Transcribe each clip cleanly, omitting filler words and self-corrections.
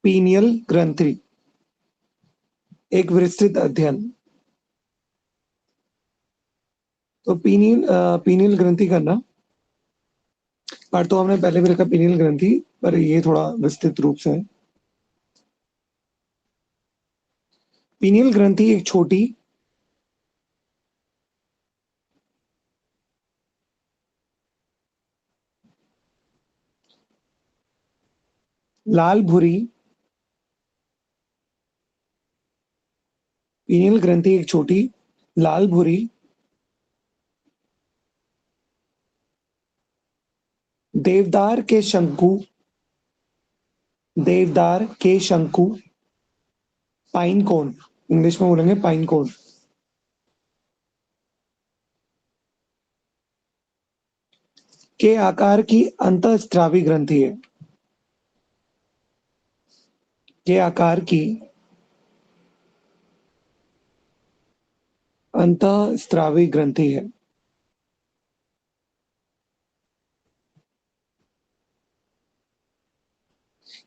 Pineal ग्रंथि एक विस्तृत अध्ययन। तो पीनियल ग्रंथि करना पार्ट तो हमने पहले भी रखा पीनियल ग्रंथि, पर ये थोड़ा विस्तृत रूप से है। पीनियल ग्रंथि एक छोटी लाल भूरी पीनियल ग्रंथि एक छोटी लाल भूरी देवदार के शंकु पाइन कोन, इंग्लिश में बोलेंगे पाइन कोन, के आकार की अंतःस्रावी ग्रंथि है। के आकार की अंतःस्रावी ग्रंथि है।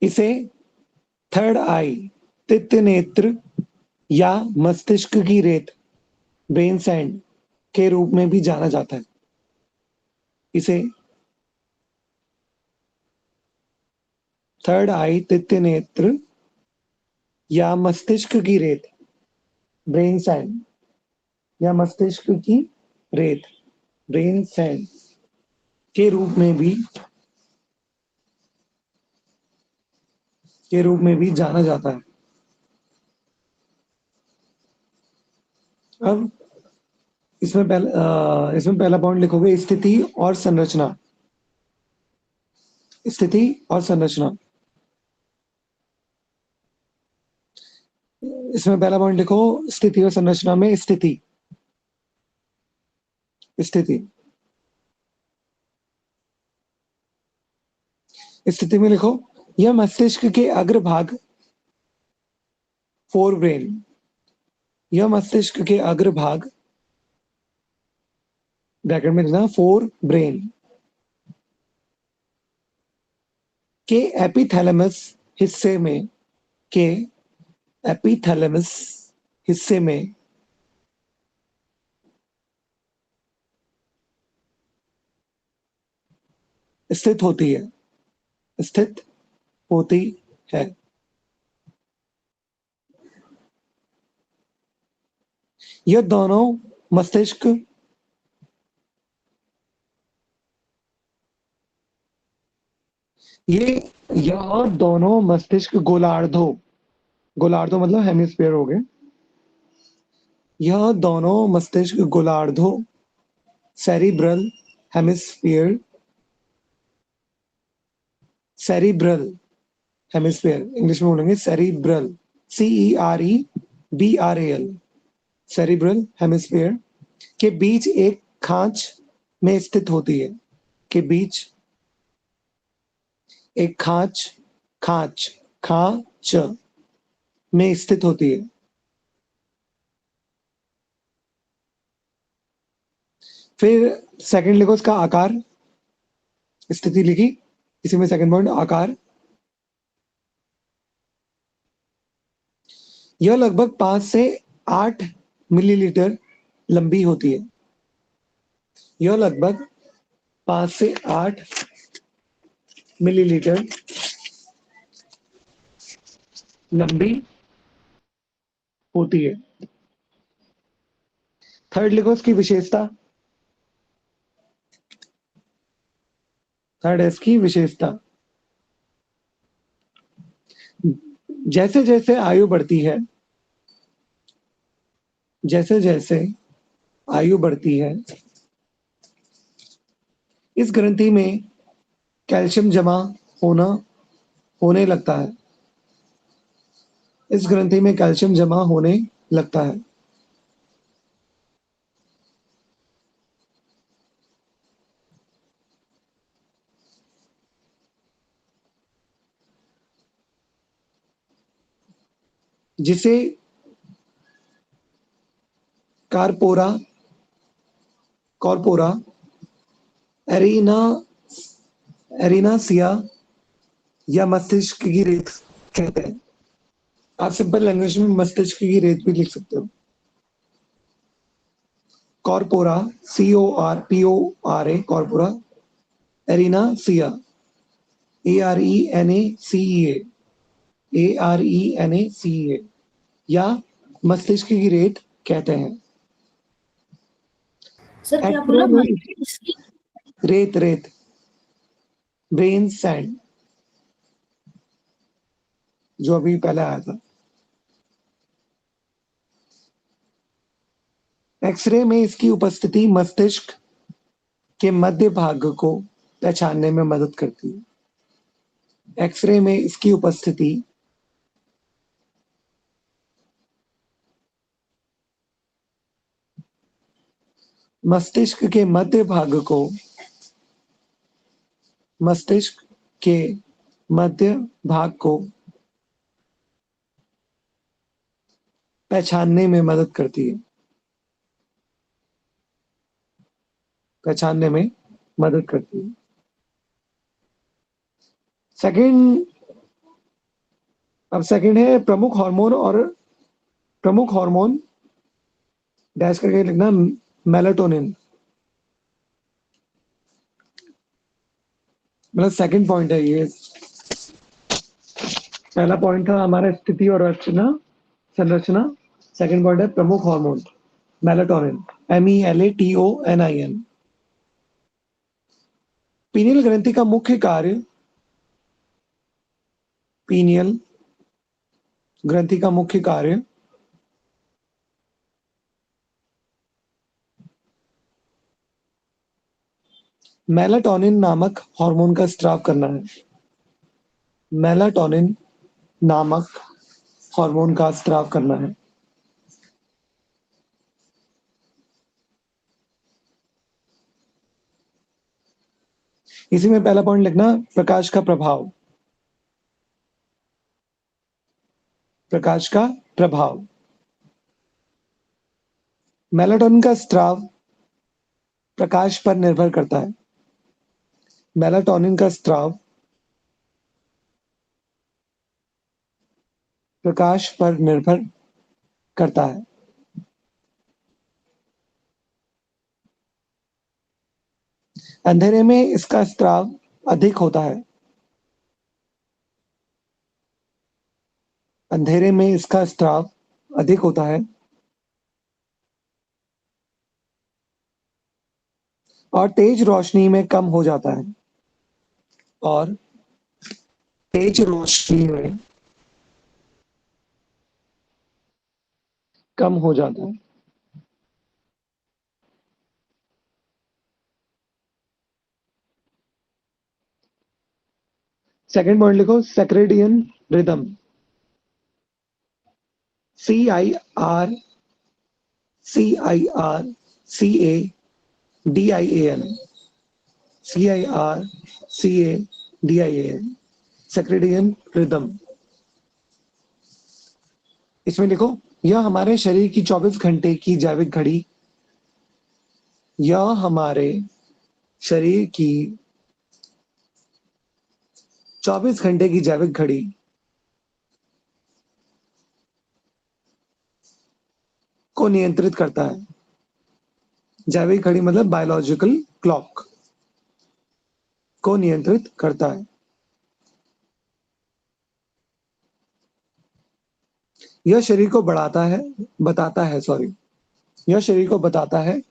इसे थर्ड आई तृतीय नेत्र या मस्तिष्क की रेत ब्रेन सैंड के रूप में भी जाना जाता है। इसे थर्ड आई तृतीय नेत्र या मस्तिष्क की रेत ब्रेन सैंड या मस्तिष्क की रेत ब्रेन सैंड के रूप में भी जाना जाता है। अब इसमें पहला पॉइंट लिखोगे स्थिति और संरचना। स्थिति और संरचना, इसमें पहला पॉइंट लिखो स्थिति और संरचना में स्थिति। स्थिति स्थिति में लिखो यह मस्तिष्क के अग्रभाग फोर ब्रेन, यह मस्तिष्क के अग्रभाग ब्रैकेट में लिखना फोर ब्रेन के एपिथैलेमस हिस्से में स्थित होती है। यह दोनों मस्तिष्क यह दोनों मस्तिष्क गोलार्धों मतलब हेमिस्फीयर हो गए। यह दोनों मस्तिष्क गोलार्धों सेरिब्रल हेमिस्फीयर इंग्लिश में बोलेंगे सेरिब्रल CEREBRAL सेरिब्रल हेमिस्फीयर के बीच एक खांच में स्थित होती है। के बीच एक खांच में स्थित होती है। फिर सेकंड लिखो इसका आकार। स्थिति लिखी, इसी में सेकंड पॉइंट आकार। यह लगभग 5 से 8 मिलीलीटर लंबी होती है। यह लगभग 5 से 8 मिलीलीटर लंबी होती है। थर्ड लिखो इसकी विशेषता। थर्ड है इसकी विशेषता। जैसे जैसे आयु बढ़ती है इस ग्रंथि में कैल्शियम जमा होने लगता है। इस ग्रंथि में कैल्शियम जमा होने लगता है। जिसे कॉर्पोरा एरिनासिया या मस्तिष्क की रेत कहते हैं? आप सिंपल लैंग्वेज में मस्तिष्क की रेत भी लिख सकते हो। कॉर्पोरा, CORPORA, कॉर्पोरा, एरिनासिया, ARENACEA या मस्तिष्क की रेत कहते हैं। सर क्या एक्सरे बोला, में मस्तिष्क की रेत ब्रेन सैंड, जो अभी पहले आया था। एक्सरे में इसकी उपस्थिति मस्तिष्क के मध्य भाग को पहचानने में मदद करती है। एक्सरे में इसकी उपस्थिति मस्तिष्क के मध्य भाग को पहचानने में मदद करती है। सेकंड, अब सेकंड है प्रमुख हार्मोन डैश करके लिखना, मेलाटोनिन। मतलब सेकंड पॉइंट है ये। पहला पॉइंट था हमारा स्थिति और संरचना। सेकंड पॉइंट है प्रमुख हार्मोन मेलाटोनिन, MELATONIN। पीनियल ग्रंथि का मुख्य कार्य, पीनियल ग्रंथि का मुख्य कार्य मेलाटोनिन नामक हार्मोन का स्राव करना है। मेलाटोनिन नामक हार्मोन का स्राव करना है। इसी में पहला पॉइंट लिखना, प्रकाश का प्रभाव। प्रकाश का प्रभाव, मेलाटोनिन का स्राव प्रकाश पर निर्भर करता है। मेलाटोनिन का स्राव प्रकाश पर निर्भर करता है। अंधेरे में इसका स्राव अधिक होता है। अंधेरे में इसका स्राव अधिक होता है और तेज रोशनी में कम हो जाता है। और तेज रोशनी में कम हो जाता है। सेकंड पॉइंट लिखो, circadian rhythm. CIRCADIAN, CIRCADIAN, circadian rhythm. इसमें लिखो, यह हमारे शरीर की 24 घंटे की जैविक घड़ी, यह हमारे शरीर की 24 घंटे की जैविक घड़ी को नियंत्रित करता है। जैविक घड़ी मतलब बायोलॉजिकल क्लॉक को नियंत्रित करता है। यह शरीर को यह शरीर को बताता है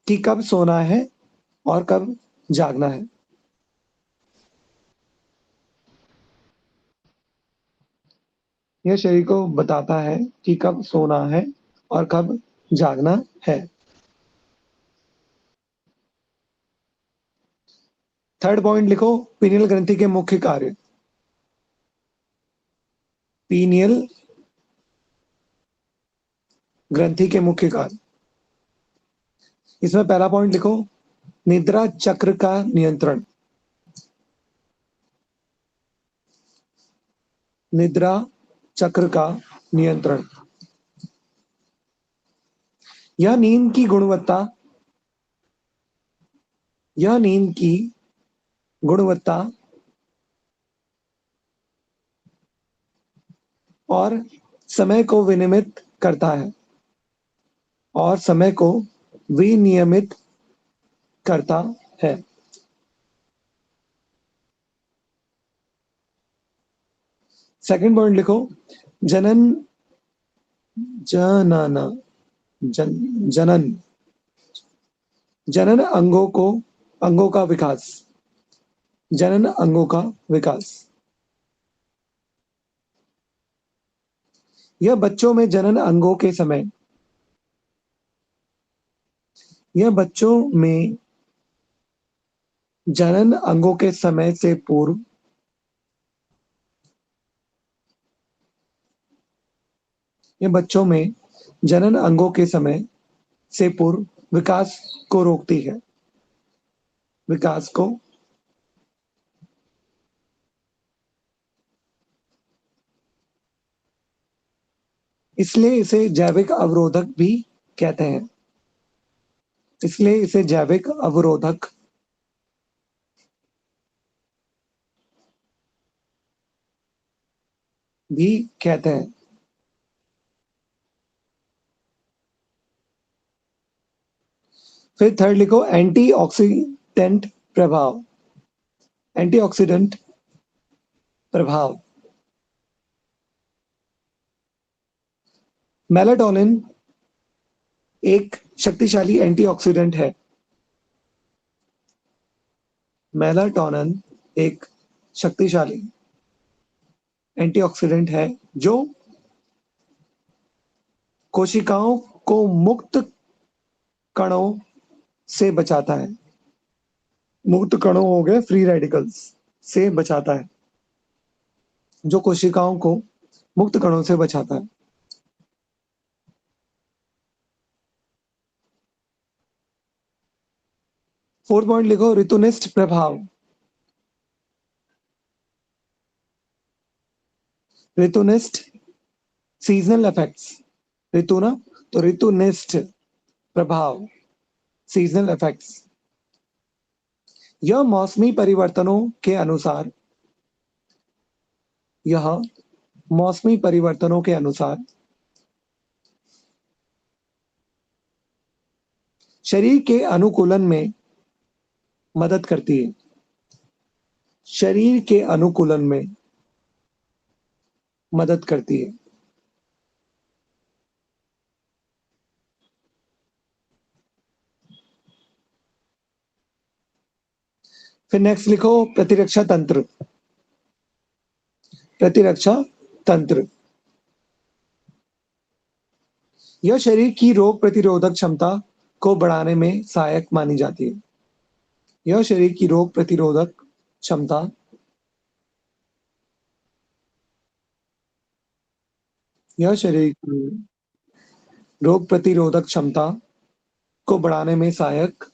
कि कब सोना है और कब जागना है। यह शरीर को बताता है कि कब सोना है और कब जागना है। थर्ड पॉइंट लिखो, पीनियल ग्रंथि के मुख्य कार्य। पीनियल ग्रंथि के मुख्य कार्य। इसमें पहला पॉइंट लिखो, निद्रा चक्र का नियंत्रण। निद्रा चक्र का नियंत्रण। यह नींद की गुणवत्ता और समय को विनियमित करता है, और समय को विनियमित करता है। सेकंड पॉइंट लिखो, जनन जनन जनन जनन अंगों का विकास, जनन अंगों का विकास। यह बच्चों में जनन अंगों के समय यह बच्चों में जनन अंगों के समय से पूर्व यह बच्चों में जनन अंगों के समय से पूर्व विकास को रोकती है, विकास को इसलिए इसे जैविक अवरोधक भी कहते हैं, इसलिए इसे जैविक अवरोधक भी कहते हैं। फिर थर्ड लिखो, एंटीऑक्सीडेंट प्रभाव, एंटीऑक्सीडेंट प्रभाव। मेलाटोनिन एक शक्तिशाली एंटीऑक्सीडेंट है, मेलाटोनिन एक शक्तिशाली एंटीऑक्सीडेंट है जो कोशिकाओं को मुक्त कणों से बचाता है, मुक्त कणों हो गए फ्री रेडिकल्स से बचाता है, जो कोशिकाओं को मुक्त कणों से बचाता है। फोर्थ पॉइंट लिखो, ऋतुनिष्ठ प्रभाव, ऋतुनिष्ठ सीजनल इफेक्ट्स, ऋतु ना तो ऋतुनिष्ठ प्रभाव, सीजनल इफेक्ट्स। यह मौसमी परिवर्तनों के अनुसार यह मौसमी परिवर्तनों के अनुसार शरीर के अनुकूलन में मदद करती है, शरीर के अनुकूलन में मदद करती है। फिर नेक्स्ट लिखो, प्रतिरक्षा तंत्र, प्रतिरक्षा तंत्र। यह शरीर की रोग प्रतिरोधक क्षमता को बढ़ाने में सहायक मानी जाती है, यह शरीर की रोग प्रतिरोधक क्षमता यह शरीर की रोग प्रतिरोधक क्षमता को बढ़ाने में सहायक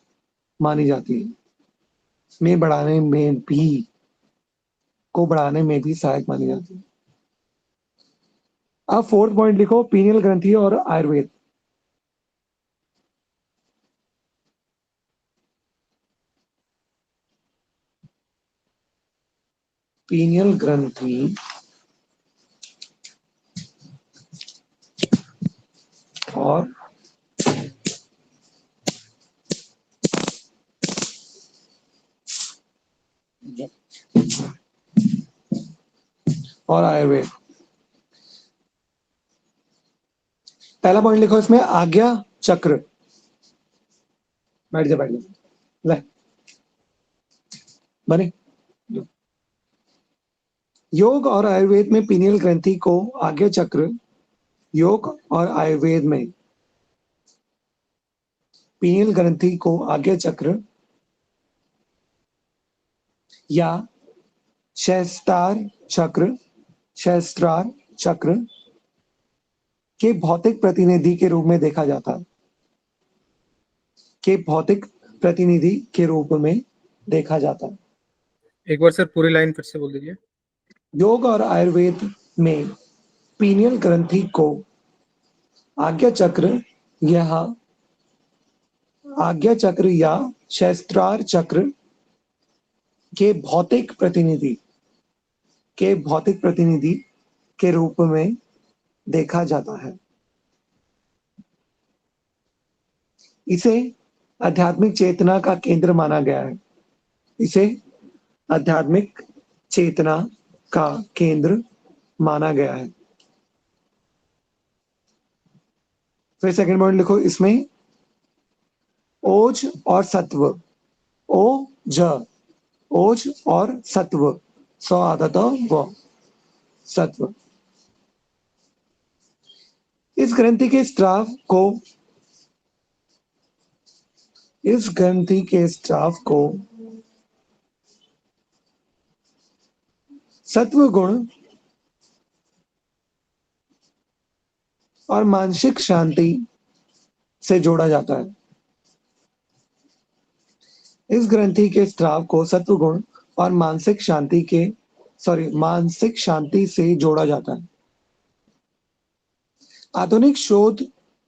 मानी जाती है, में बढ़ाने में भी को बढ़ाने में भी सहायक मानी जाती है। अब फोर्थ पॉइंट लिखो, पीनियल ग्रंथि और आयुर्वेद। पीनियल ग्रंथि और आयुर्वेद। पहला पॉइंट लिखो इसमें, आज्ञा चक्र। बैठ जा, बैठ जा, ले बने। योग और आयुर्वेद में पीनियल ग्रंथि को आज्ञा चक्र, योग और आयुर्वेद में पीनियल ग्रंथि को आज्ञा चक्र या सहस्त्रार चक्र, सहस्त्रार चक्र के भौतिक प्रतिनिधि के रूप में देखा जाता है, के भौतिक प्रतिनिधि के रूप में देखा जाता है। एक बार सर पूरी लाइन फिर से बोल दीजिए। योग और आयुर्वेद में पीनियल ग्रंथि को आज्ञा चक्र या सहस्त्रार चक्र के भौतिक प्रतिनिधि के रूप में देखा जाता है। इसे आध्यात्मिक चेतना का केंद्र माना गया है। इसे आध्यात्मिक चेतना का केंद्र माना गया है। फिर सेकंड पॉइंट लिखो इसमें, ओज और सत्व, ओज, ओज और सत्व, स आधा व सत्व। इस ग्रंथि के स्त्राव को, इस ग्रंथि के स्त्राव को सत्व गुण और मानसिक शांति से जोड़ा जाता है। इस ग्रंथि के स्त्राव को सत्व गुण और मानसिक शांति से जोड़ा जाता है। आधुनिक शोध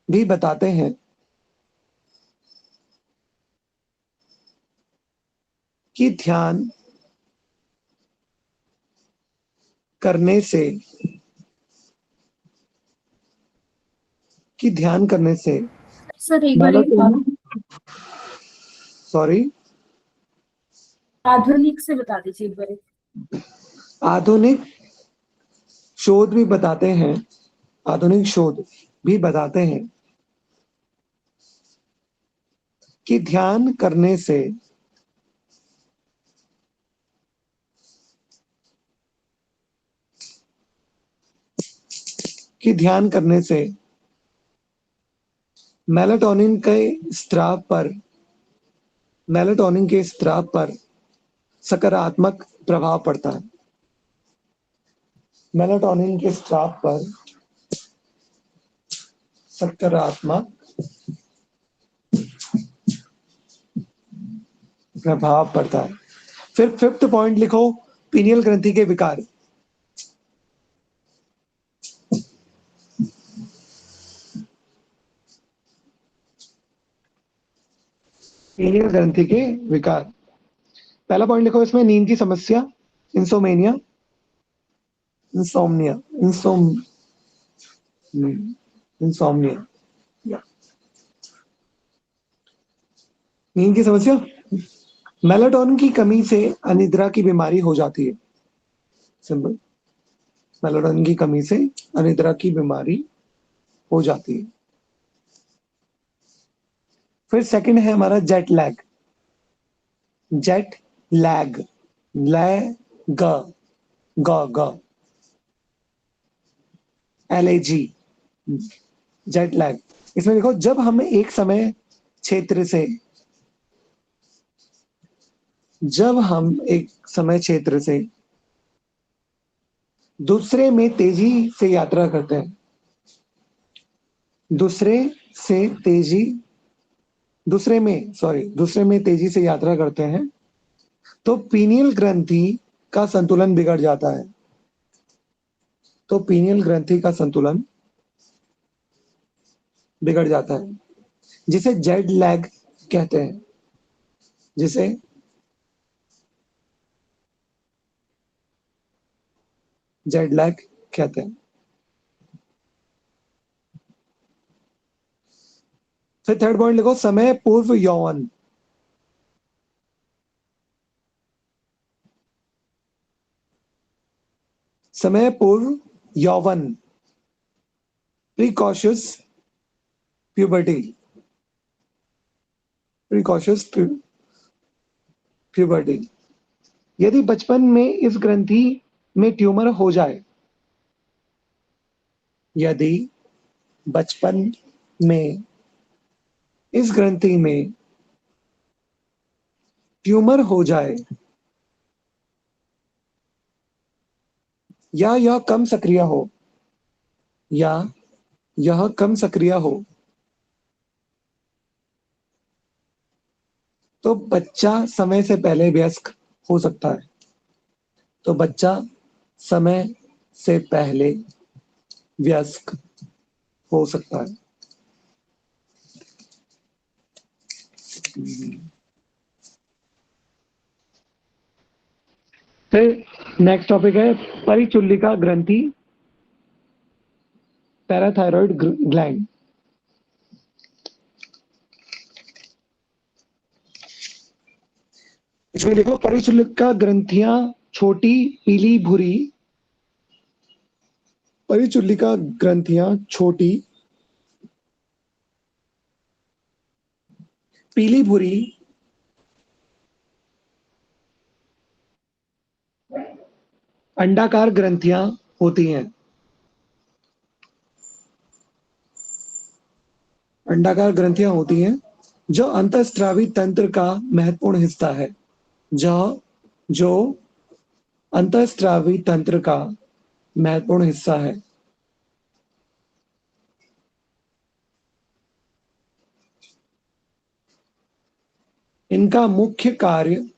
भी बताते हैं कि ध्यान करने से सर एक बार मेलाटोनिन, सॉरी, आधुनिक से बता दीजिए एक बार। आधुनिक शोध भी बताते हैं, आधुनिक शोध भी बताते हैं कि ध्यान करने से मेलाटोनिन के स्त्राव पर सकारात्मक प्रभाव पड़ता है। मेलाटोनिन के स्त्राव पर सकारात्मक प्रभाव पड़ता है। फिर फिफ्थ पॉइंट लिखो, पीनियल ग्रंथि के विकार। पीनियल ग्रंथि के विकार। पहला पॉइंट लिखो इसमें, नींद की समस्या, इंसोमेनिया, इंसोम्निया, इंसोम्निया, नींद की समस्या। मेलाटोनिन की कमी से अनिद्रा की बीमारी हो जाती है। सिंपल, मेलाटोनिन की कमी से अनिद्रा की बीमारी हो जाती है। फिर सेकंड है हमारा jet lag. Jet lag, lag, ग LAG, जेट लैग। इसमें देखो, जब हम एक समय क्षेत्र से दूसरे में तेजी से यात्रा करते हैं, दूसरे में तेजी से यात्रा करते हैं, तो पीनियल ग्रंथि का संतुलन बिगड़ जाता है। तो पीनियल ग्रंथि का संतुलन बिगड़ जाता है, जिसे जेट लैग कहते हैं, जिसे जेट लैग कहते हैं। फिर थर्ड पॉइंट लिखो, समय पूर्व यौवन। समय पूर्व यौवन, प्रीकॉशियस प्यूबर्टी, प्रीकॉशियस प्यूबर्टी। यदि बचपन में इस ग्रंथि में ट्यूमर हो जाए, यदि बचपन में इस ग्रंथि में ट्यूमर हो जाए, या यह कम सक्रिय हो, या यह कम सक्रिय हो, तो बच्चा समय से पहले वयस्क हो सकता है। तो बच्चा समय से पहले वयस्क हो सकता है। फिर नेक्स्ट टॉपिक है परिचुल्लिका ग्रंथि। Parathyroid gland. इसमें देखो परिचुलिका ग्रंथियां छोटी पीली भूरी, परिचुलिका ग्रंथियां छोटी पीली भूरी अंडाकार ग्रंथियां होती हैं। अंडाकार ग्रंथियां होती हैं जो अंतःस्रावी तंत्र का महत्वपूर्ण हिस्सा है। जो जो अंतःस्रावी तंत्र का महत्वपूर्ण हिस्सा है। इनका मुख्य कार्य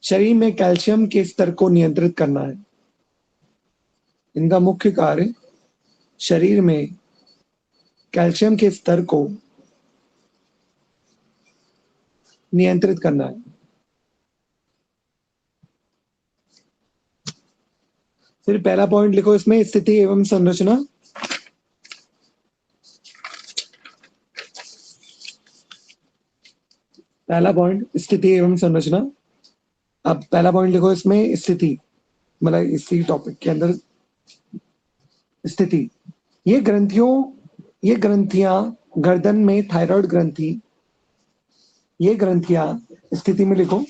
शरीर में कैल्शियम के स्तर को नियंत्रित करना है। इनका मुख्य कार्य शरीर में कैल्शियम के स्तर को नियंत्रित करना है। फिर पहला पॉइंट लिखो इसमें, स्थिति एवं संरचना। पहला पॉइंट स्थिति एवं संरचना। अब पहला पॉइंट लिखो इसमें स्थिति, मतलब इसी टॉपिक के अंदर स्थिति। ये ग्रंथियां गर्दन में थायराइड ग्रंथि, ये ग्रंथियां स्थिति में लिखो,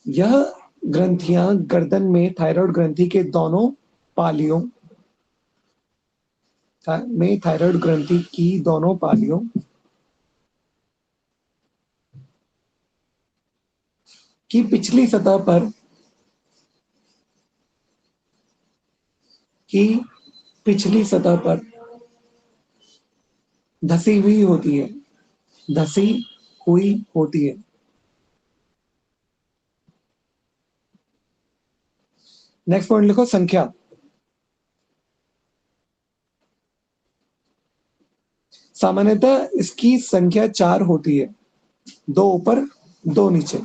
यह ग्रंथियां गर्दन में थायराइड ग्रंथि के दोनों पालियों में थायराइड ग्रंथि की दोनों पालियों की पिछली सतह पर धसी हुई होती है। धसी हुई होती है। नेक्स्ट पॉइंट लिखो संख्या। सामान्यतः इसकी संख्या 4 होती है, 2 ऊपर 2 नीचे।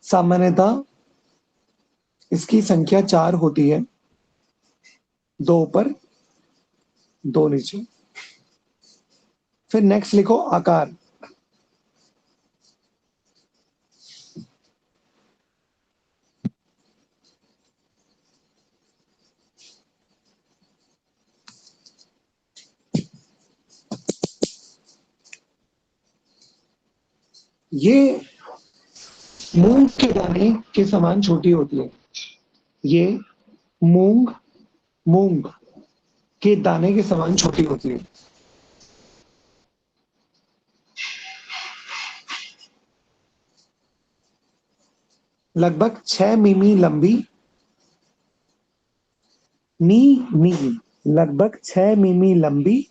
सामान्यतः इसकी संख्या 4 होती है, 2 ऊपर 2 नीचे। फिर नेक्स्ट लिखो आकार। ये मूंग के दाने के समान छोटी होती है। ये मूंग के दाने के समान छोटी होती है। लगभग 6 मिमी लंबी, लगभग 6 मिमी लंबी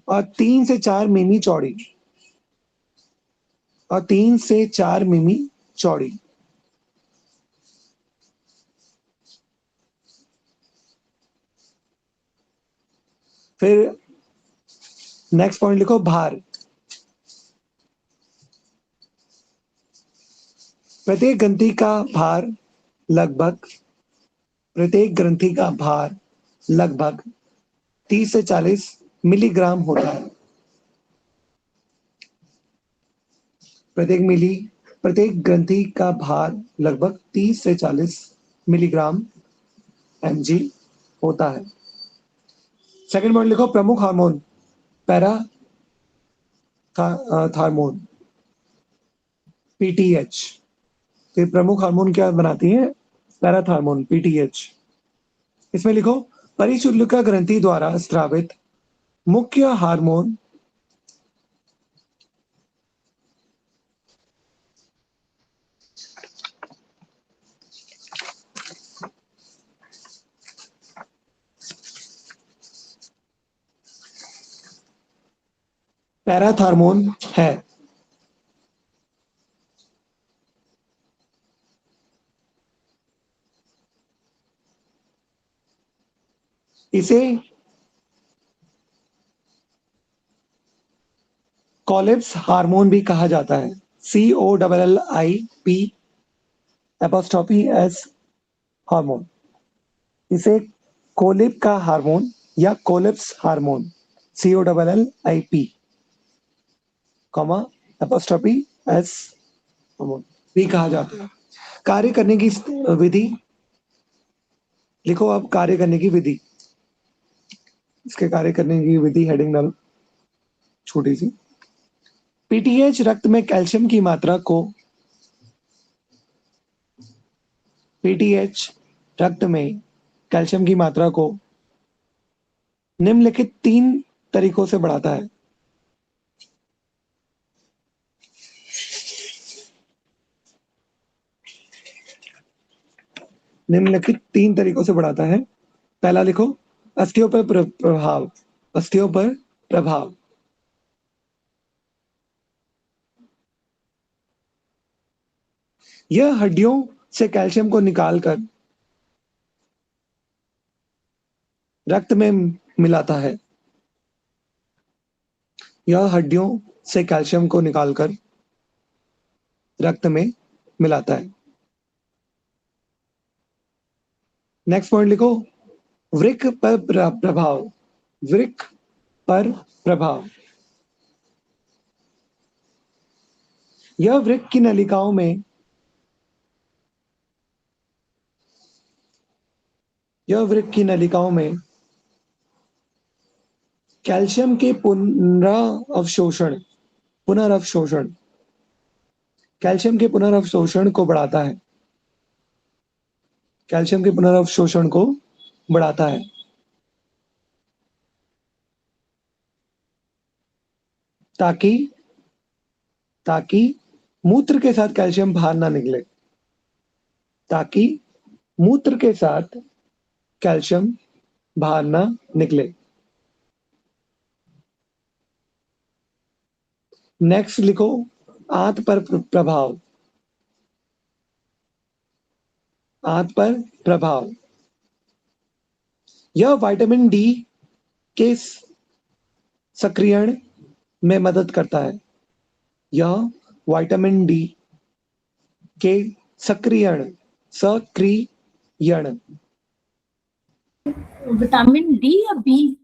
और 3 से 4 मिमी चौड़ी, और 3 से 4 मिमी चौड़ी। फिर नेक्स्ट पॉइंट लिखो भार। प्रत्येक ग्रंथि का भार लगभग 30 से 40 मिलीग्राम होता है। प्रत्येक ग्रंथि का भार लगभग 30 से 40 मिलीग्राम mg होता है। सेकंड पॉइंट लिखो प्रमुख हार्मोन, थार्मोन पीटीएच। तो प्रमुख हार्मोन क्या बनाती है? Parathormone PTH. इसमें लिखो परिचुल्लिका ग्रंथि द्वारा स्रावित मुख्य हार्मोन पैराथार्मोन है। इसे कोलिप्स हार्मोन भी कहा जाता है, COLLIP हार्मोन। इसे कोलिप का हार्मोन या Collip's hormone, COLLIP, apostrophe S hormone भी कहा जाता है। कार्य करने की विधि लिखो। अब कार्य करने की विधि, इसके कार्य करने की विधि हेडिंग डालो छोटी सी। पीटीएच रक्त में कैल्शियम की मात्रा को पीटीएच रक्त में कैल्शियम की मात्रा को निम्नलिखित 3 तरीकों से बढ़ाता है। निम्नलिखित 3 तरीकों से बढ़ाता है। पहला लिखो, अस्थियों पर प्रभाव। अस्थियों पर प्रभाव। यह हड्डियों से कैल्शियम को निकालकर रक्त में मिलाता है। यह हड्डियों से कैल्शियम को निकालकर रक्त में मिलाता है। नेक्स्ट पॉइंट लिखो, वृक्क पर प्रभाव। वृक्क पर प्रभाव। यह वृक्क की नलिकाओं में कैल्शियम के पुनर्अवशोषण को बढ़ाता है। कैल्शियम के पुनर्अवशोषण को बढ़ाता है। ताकि मूत्र के साथ कैल्शियम बाहर ना निकले। ताकि मूत्र के साथ कैल्शियम बाहर ना निकले। नेक्स्ट लिखो, आंत पर प्रभाव। आंत पर प्रभाव। यह विटामिन डी के सक्रियण में मदद करता है। यह विटामिन डी के सक्रियण विटामिन डी या बी?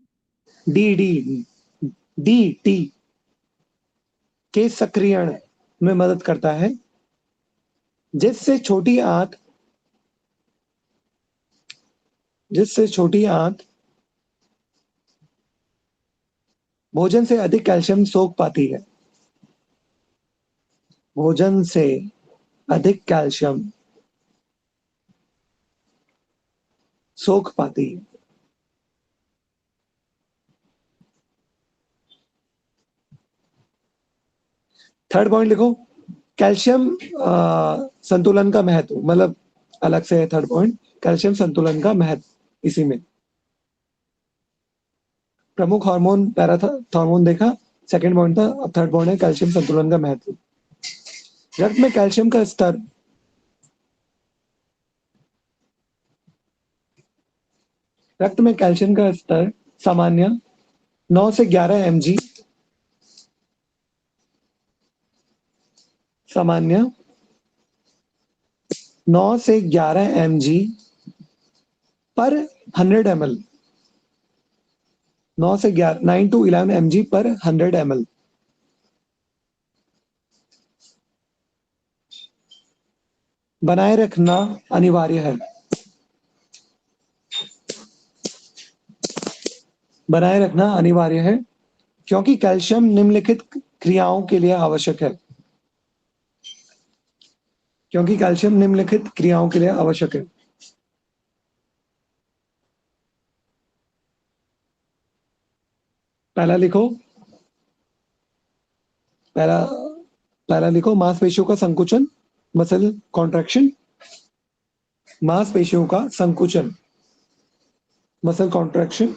डी के सक्रियण में मदद करता है, जिससे छोटी आंत भोजन से अधिक कैल्शियम सोख पाती है। भोजन से अधिक कैल्शियम सोख पाती है। थर्ड पॉइंट लिखो, कैल्शियम संतुलन का महत्व। मतलब अलग से है थर्ड पॉइंट, कैल्शियम संतुलन का महत्व। इसी में प्रमुख हार्मोन पैराथॉर्मोन देखा, सेकंड पॉइंट था। अब थर्ड पॉइंट है कैल्शियम संतुलन का महत्व। रक्त में कैल्शियम का स्तर सामान्य 9 से 11 mg सामान्य 9 से 11 mg पर 100 ml। 9 to 11 mg पर 100 ml बनाए रखना अनिवार्य है। बनाए रखना अनिवार्य है, क्योंकि कैल्शियम निम्नलिखित क्रियाओं के लिए आवश्यक है। पहला लिखो, मांसपेशियों का संकुचन, मसल कॉन्ट्रैक्शन। मांसपेशियों का संकुचन, मसल कॉन्ट्रैक्शन।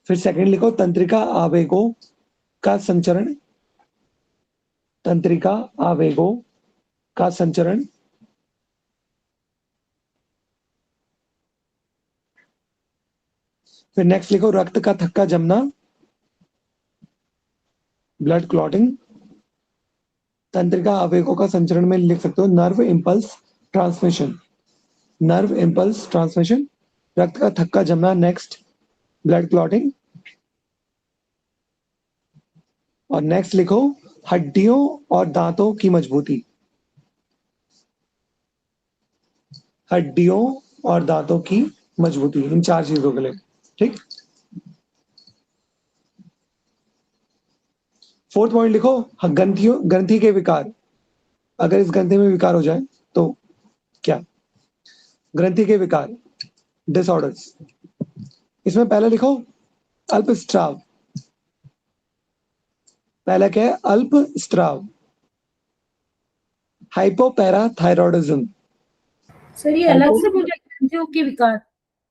फिर सेकंड लिखो, तंत्रिका आवेगों का संचरण। तंत्रिका आवेगों का संचरण। फिर नेक्स्ट लिखो रक्त का थक्का जमना, ब्लड क्लॉटिंग। तंत्रिका आवेगों का संचरण में लिख सकते हो nerve impulse transmission, nerve impulse transmission. रक्त का थक्का जमना, नेक्स्ट ब्लड क्लॉटिंग। और नेक्स्ट लिखो हड्डियों और दांतों की मजबूती, हड्डियों और दांतों की मजबूती, इन 4 चीजों के लिए। ठीक। 4th पॉइंट लिखो ग्रंथियों, ग्रंथि के विकार। अगर इस ग्रंथि में विकार हो जाए तो क्या? ग्रंथि के विकार, डिसऑर्डर्स। इसमें पहले लिखो अल्पस्राव। पहला क्या है? अल्पस्राव। हाइपोपैराथायरॉयडिज्म। सर ये अलग से बोला ग्रंथियों के विकार।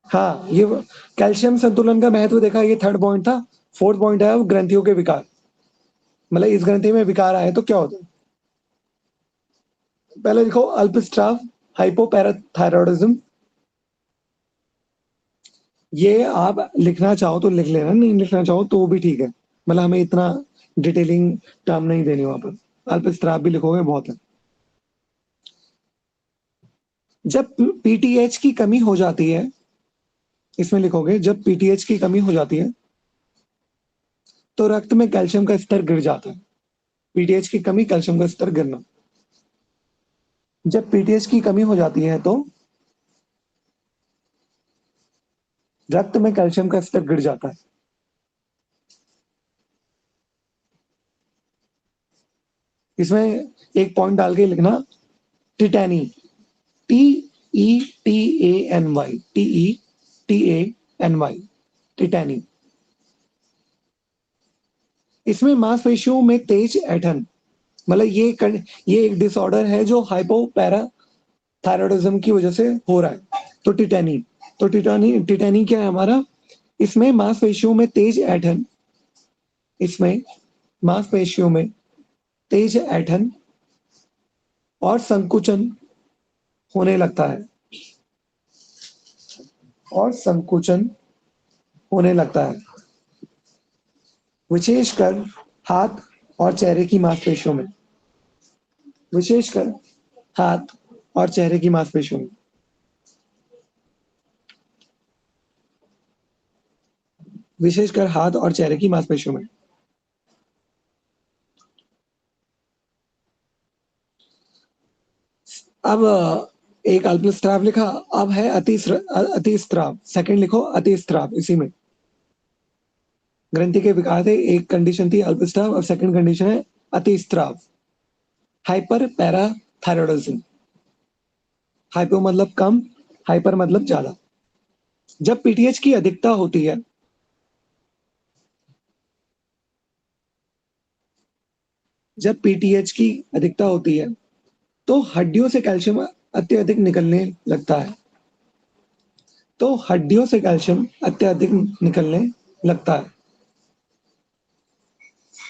हाँ, ये कैल्शियम संतुलन का महत्व देखा, ये 3rd पॉइंट था। 4th पॉइंट है ग्रंथियों के विकार, मतलब इस ग्रंथि में विकार आए तो क्या होता है। पहले लिखो अल्पस्राव, हाइपोपैराथायरॉयडिज्म। ये आप लिखना चाहो तो लिख लेना, नहीं लिखना चाहो तो भी ठीक है, मतलब हमें इतना डिटेलिंग टर्म नहीं देनी वहां पर। अल्पस्राव भी लिखोगे बहुत है। जब पीटीएच की कमी हो जाती है, इसमें लिखोगे जब पीटीएच की कमी हो जाती है तो रक्त में कैल्शियम का स्तर गिर जाता है। पीटीएच की कमी, कैल्शियम का स्तर गिरना। जब पीटीएच की कमी हो जाती है तो रक्त में कैल्शियम का स्तर गिर जाता है। इसमें एक पॉइंट डाल के लिखना टिटैनी, TETANY, TETANY, टिटैनी। इसमें मांसपेशियों में तेज ऐंठन, मतलब ये एक डिसऑर्डर है जो हाइपोपैराथायरॉयडिज्म की वजह से हो रहा है। तो टिटैनी, टिटैनी क्या है हमारा? इसमें मांसपेशियों में तेज ऐंठन, इसमें मांसपेशियों में तेज ऐंठन और संकुचन होने लगता है, और संकुचन होने लगता है, विशेषकर हाथ और चेहरे की मांसपेशियों में, विशेषकर हाथ और चेहरे की मांसपेशियों में। विशेषकर हाथ और चेहरे की मांसपेशियों में। अब एक अल्पस्राव लिखा, अब है अतिस्राव। सेकंड लिखो अतिस्राव। इसी में ग्रंथि के विकार थे, एक कंडीशन थी अल्पस्राव और सेकंड कंडीशन है अतिस्राव। Hyper parathyroidism. हाइपो मतलब कम, हाइपर मतलब ज्यादा। जब पीटीएच की अधिकता होती है, जब पीटीएच की अधिकता होती है तो हड्डियों से कैल्शियम अत्यधिक निकलने लगता है, तो हड्डियों से कैल्शियम अत्यधिक निकलने लगता है।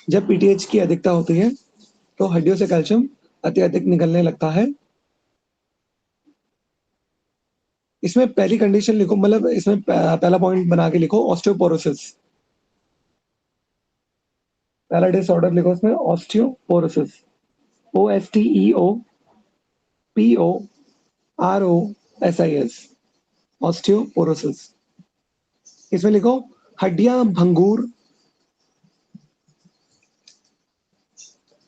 जब पीटीएच की अधिकता होती है तो हड्डियों से कैल्शियम अत्यधिक निकलने लगता है। इसमें पहली कंडीशन लिखो, मतलब इसमें पहला पॉइंट बना के लिखो ऑस्टियोपोरोसिस। पहला डिसऑर्डर लिखो इसमें ऑस्टियोपोरोसिस, OSTEOPOROSIS, ऑस्टियोपोरोसिस। इसमें लिखो हड्डियां भंगुर,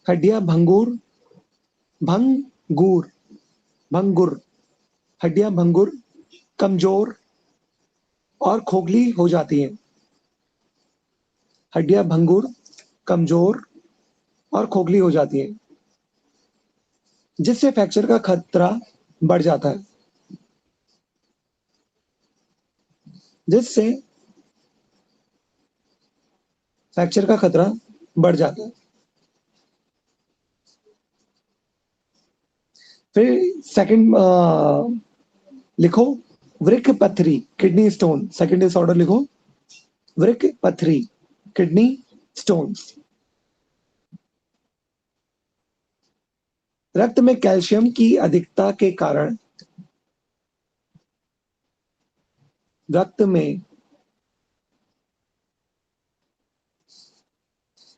हड्डियां भंगुर, भंगुर, भंगुर, हड्डियां भंगुर, कमजोर और खोखली हो जाती हैं। हड्डियां भंगुर, कमजोर और खोखली हो जाती हैं, जिससे फ्रैक्चर का खतरा बढ़ जाता है, जिससे फ्रैक्चर का खतरा बढ़ जाता है। फिर सेकंड लिखो वृक्क पथरी, किडनी स्टोन। सेकंड डिसऑर्डर लिखो वृक्क पथरी, किडनी स्टोन्स। रक्त में कैल्शियम की अधिकता के कारण, रक्त में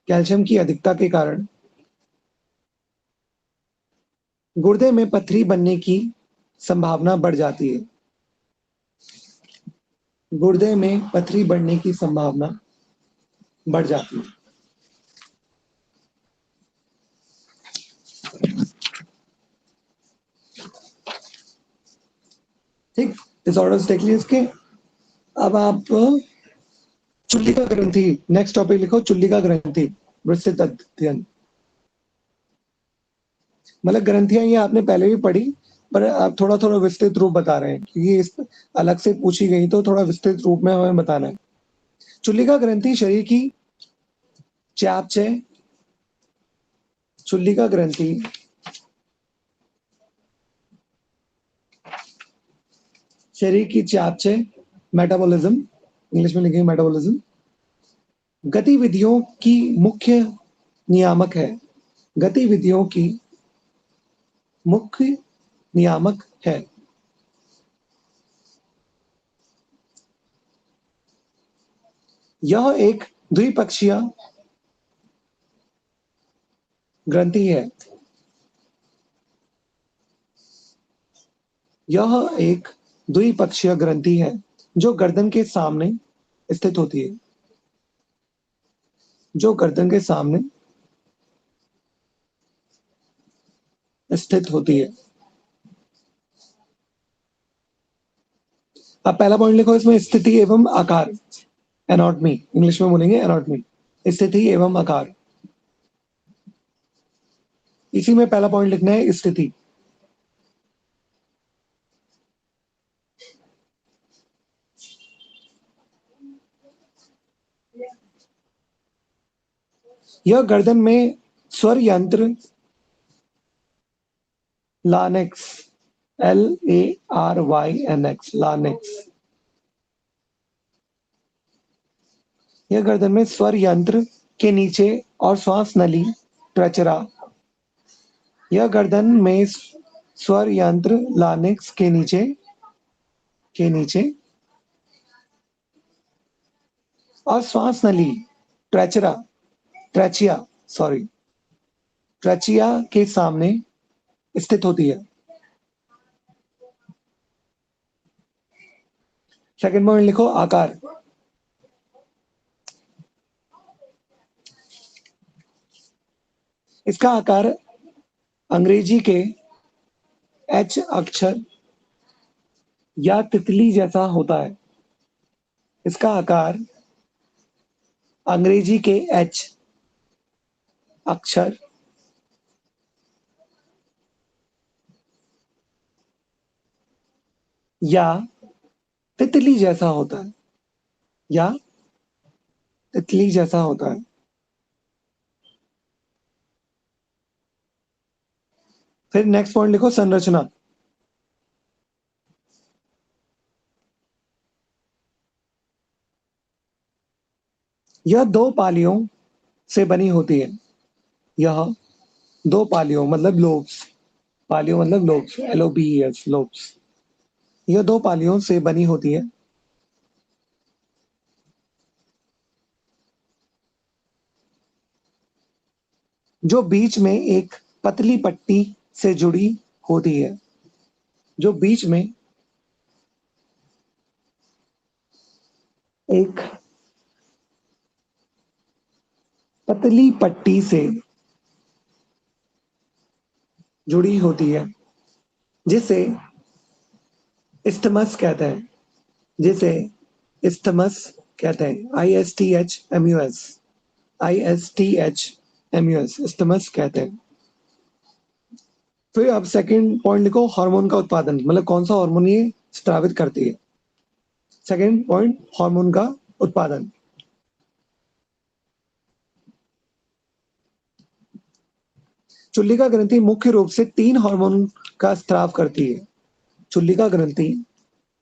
कैल्शियम की अधिकता के कारण गुर्दे में पथरी बनने की संभावना बढ़ जाती है। गुर्दे में पथरी बढ़ने की संभावना बढ़ जाती है। ठीक, डिसऑर्डर्स देख लिए इसके। अब आप चुल्लिका ग्रंथि, नेक्स्ट टॉपिक लिखो, चुल्लिका ग्रंथि विस्तृत अध्ययन। मतलब ग्रंथियां ये आपने पहले भी पढ़ी, पर आप थोड़ा थोड़ा विस्तृत रूप बता रहे हैं क्योंकि इस अलग से पूछी गई तो थोड़ा विस्तृत रूप में हमें बताना है। चुल्लिका ग्रंथि शरीर की चयापचय, चुल्लिका ग्रंथि शरीर की चयापचय, मेटाबॉलिज्म, इंग्लिश में लिखेंगे मेटाबॉलिज्म, गतिविधियों की मुख्य नियामक है। गतिविधियों की मुख्य नियामक है। यह एक द्विपक्षीय ग्रंथि है। यह एक द्विपक्षीय ग्रंथि है जो गर्दन के सामने स्थित होती है। जो गर्दन के सामने स्थित होती है। अब पहला पॉइंट लिखो इसमें, स्थिति एवं आकार, एनाटॉमी, इंग्लिश में बोलेंगे एनाटॉमी, स्थिति एवं आकार। इसी में पहला पॉइंट लिखना है स्थिति। यह गर्दन में स्वर यंत्र लार्ynx, LARYNX, लार्ynx, यह गर्दन में स्वर यंत्र के नीचे और श्वास नली ट्रेचरा, यह गर्दन में स्वर यंत्र लार्ynx के नीचे और श्वास नली ट्रेचिया के सामने स्थित होती है। सेकंड पॉइंट लिखो, आकार। इसका आकार अंग्रेजी के H अक्षर या तितली जैसा होता है। इसका आकार अंग्रेजी के H अक्षर या तितली जैसा होता है, या तितली जैसा होता है। फिर नेक्स्ट पॉइंट लिखो, संरचना। यह दो पालियों से बनी होती है। यह दो पालियों मतलब लोब्स, पालियों मतलब लोब्स, LOBES, लोब्स। यह दो पालियों से बनी होती है। जो बीच में एक पतली पट्टी से जुड़ी होती है। जो बीच में एक पतली पट्टी से जुड़ी होती है, जिसे इस्थमस कहते हैं। जिसे इस्थमस कहते हैं, ISTHMUS, ISTHMUS, इस्थमस कहते हैं। फिर अब सेकंड पॉइंट लिखो, हार्मोन का उत्पादन, मतलब कौन सा हार्मोन ये स्रावित करती है। सेकंड पॉइंट, हार्मोन का उत्पादन। चुल्लिका ग्रंथि मुख्य रूप से 3 हार्मोन का स्राव करती है। चुल्लिका ग्रंथि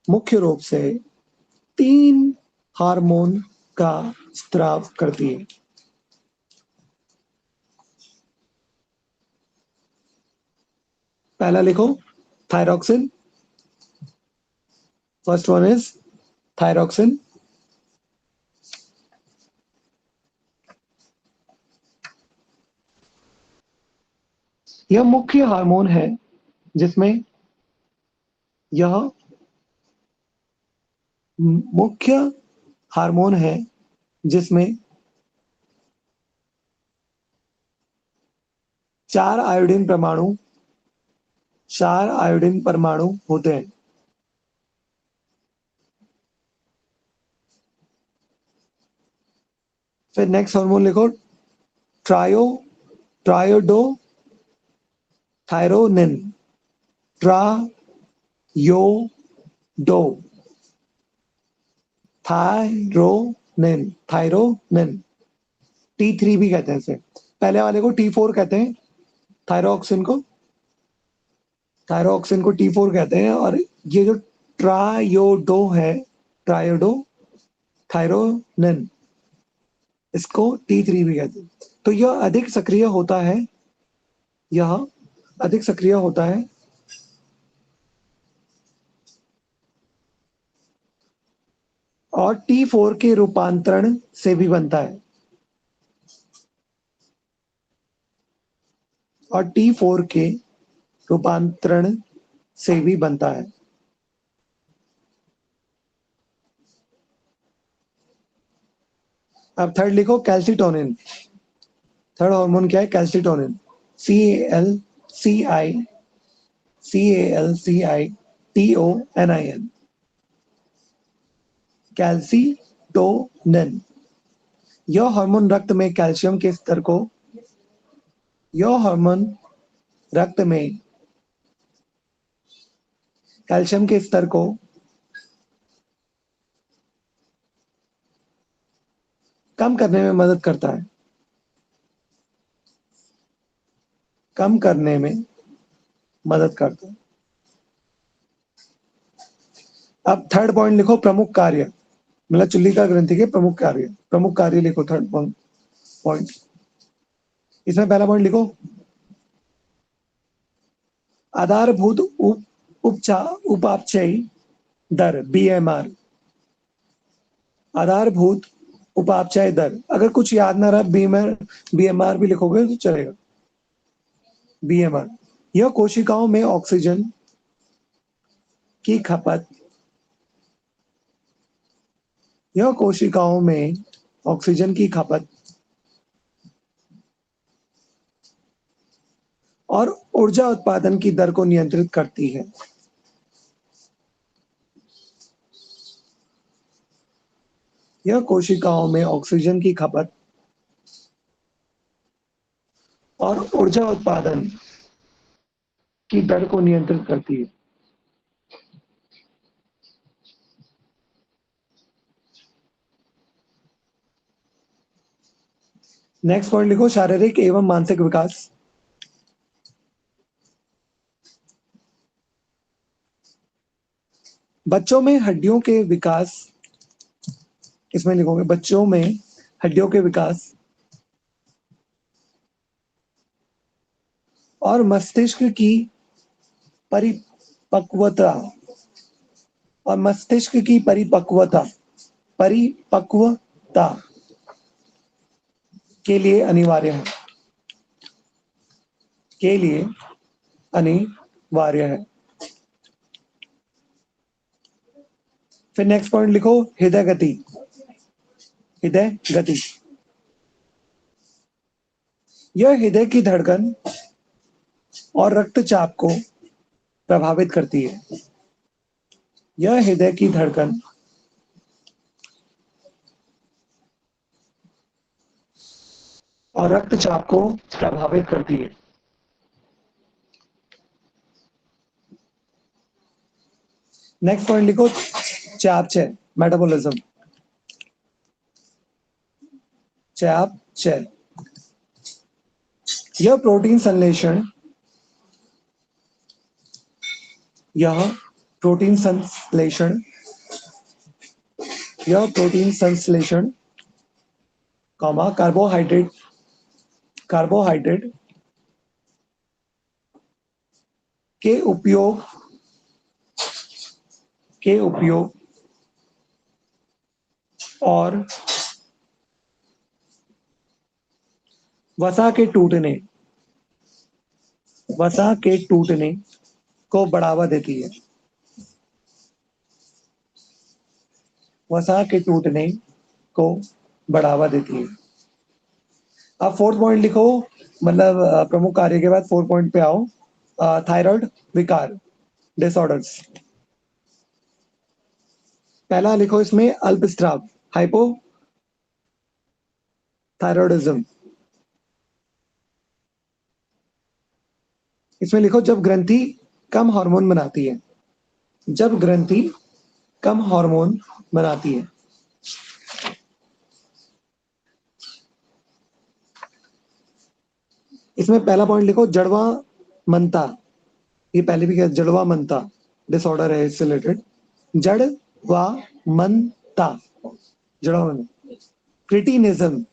मुख्य रूप से 3 हार्मोन का स्राव करती है। पहला लिखो, thyroxine. First one is thyroxine. यह मुख्य हार्मोन है जिसमें यह मुख्य हार्मोन है जिसमें 4 आयोडीन परमाणु होते हैं। फिर नेक्स्ट हार्मोन लिखो ट्रायोडो थायरोनिन। ट्रायोडो थायरोनिन T3 भी कहते हैं इसे। पहले वाले को T4 कहते हैं, थायरोक्सिन को T4 कहते हैं, और ये जो ट्रायोडो है, ट्रायोडो थायरोनिन, इसको T3 भी कहते हैं। तो यह अधिक सक्रिय होता है और T4 के रूपांतरण से भी बनता है, और T4 के रूपांतरण से भी बनता है। अब थर्ड लिखो कैल्सिटोनिन। थर्ड हार्मोन क्या है? कैल्सिटोनिन। CALCITONIN। कैल्सिटोनिन। यह हार्मोन रक्त में कैल्शियम के स्तर को कम करने में मदद करता है। अब थर्ड पॉइंट लिखो प्रमुख कार्य, मतलब चुल्लिका ग्रंथि के प्रमुख कार्य लिखो। थर्ड पॉइंट, इसमें पहला पॉइंट लिखो आधारभूत उपापचयी दर BMR। आधारभूत उपापचय दर, अगर कुछ याद ना रहा BMR भी लिखोगे तो चलेगा। BMR यह कोशिकाओं में ऑक्सीजन की खपत और ऊर्जा उत्पादन की दर को नियंत्रित करती है। यह कोशिकाओं में ऑक्सीजन की खपत और ऊर्जा उत्पादन की दर को नियंत्रित करती है। नेक्स्ट पॉइंट लिखो शारीरिक एवं मानसिक विकास। बच्चों में हड्डियों के विकास, इसमें लिखोगे बच्चों में हड्डियों के विकास और मस्तिष्क की परिपक्वता के लिए अनिवार्य है। फिर नेक्स्ट पॉइंट लिखो हृदय गति। यह हृदय की धड़कन और रक्तचाप को प्रभावित करती है। यह हृदय की धड़कन और रक्तचाप को प्रभावित करती है। नेक्स्ट पॉइंट लिखो चयापचय, मेटाबॉलिज्म। चयापचय यह प्रोटीन संश्लेषण कार्बोहाइड्रेट के उपयोग और वसा के टूटने वसा के टूटने को बढ़ावा देती है। वसा के टूटने को बढ़ावा देती है। अब 4th पॉइंट लिखो, मतलब प्रमुख कार्य के बाद 4 पॉइंट पे आओ। थायराइड विकार, डिसऑर्डर्स। पहला लिखो इसमें अल्पस्राव, हाइपोथायरॉयडिज्म। इसमें लिखो जब ग्रंथि कम हार्मोन बनाती है। जब ग्रंथि कम हार्मोन बनाती है। इसमें पहला पॉइंट लिखो जड़वा मनता। ये पहले भी क्या, जड़वा मनता डिसऑर्डर है इससे रिलेटेड। जड़वा मनता, जड़वा मन। क्रिटिनिज्म,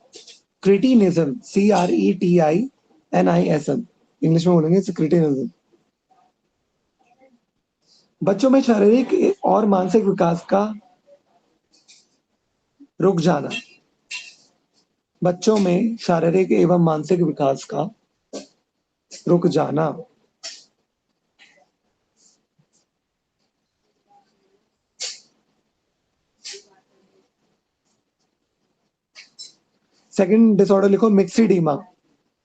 क्रिटिनिज्म, CRETINISM, इंग्लिश में बोलेंगे क्रिटिनिज्म। बच्चों में शारीरिक और मानसिक विकास का रुक जाना। बच्चों में शारीरिक एवं मानसिक विकास का रुक जाना। सेकंड डिसऑर्डर लिखो myxoedema.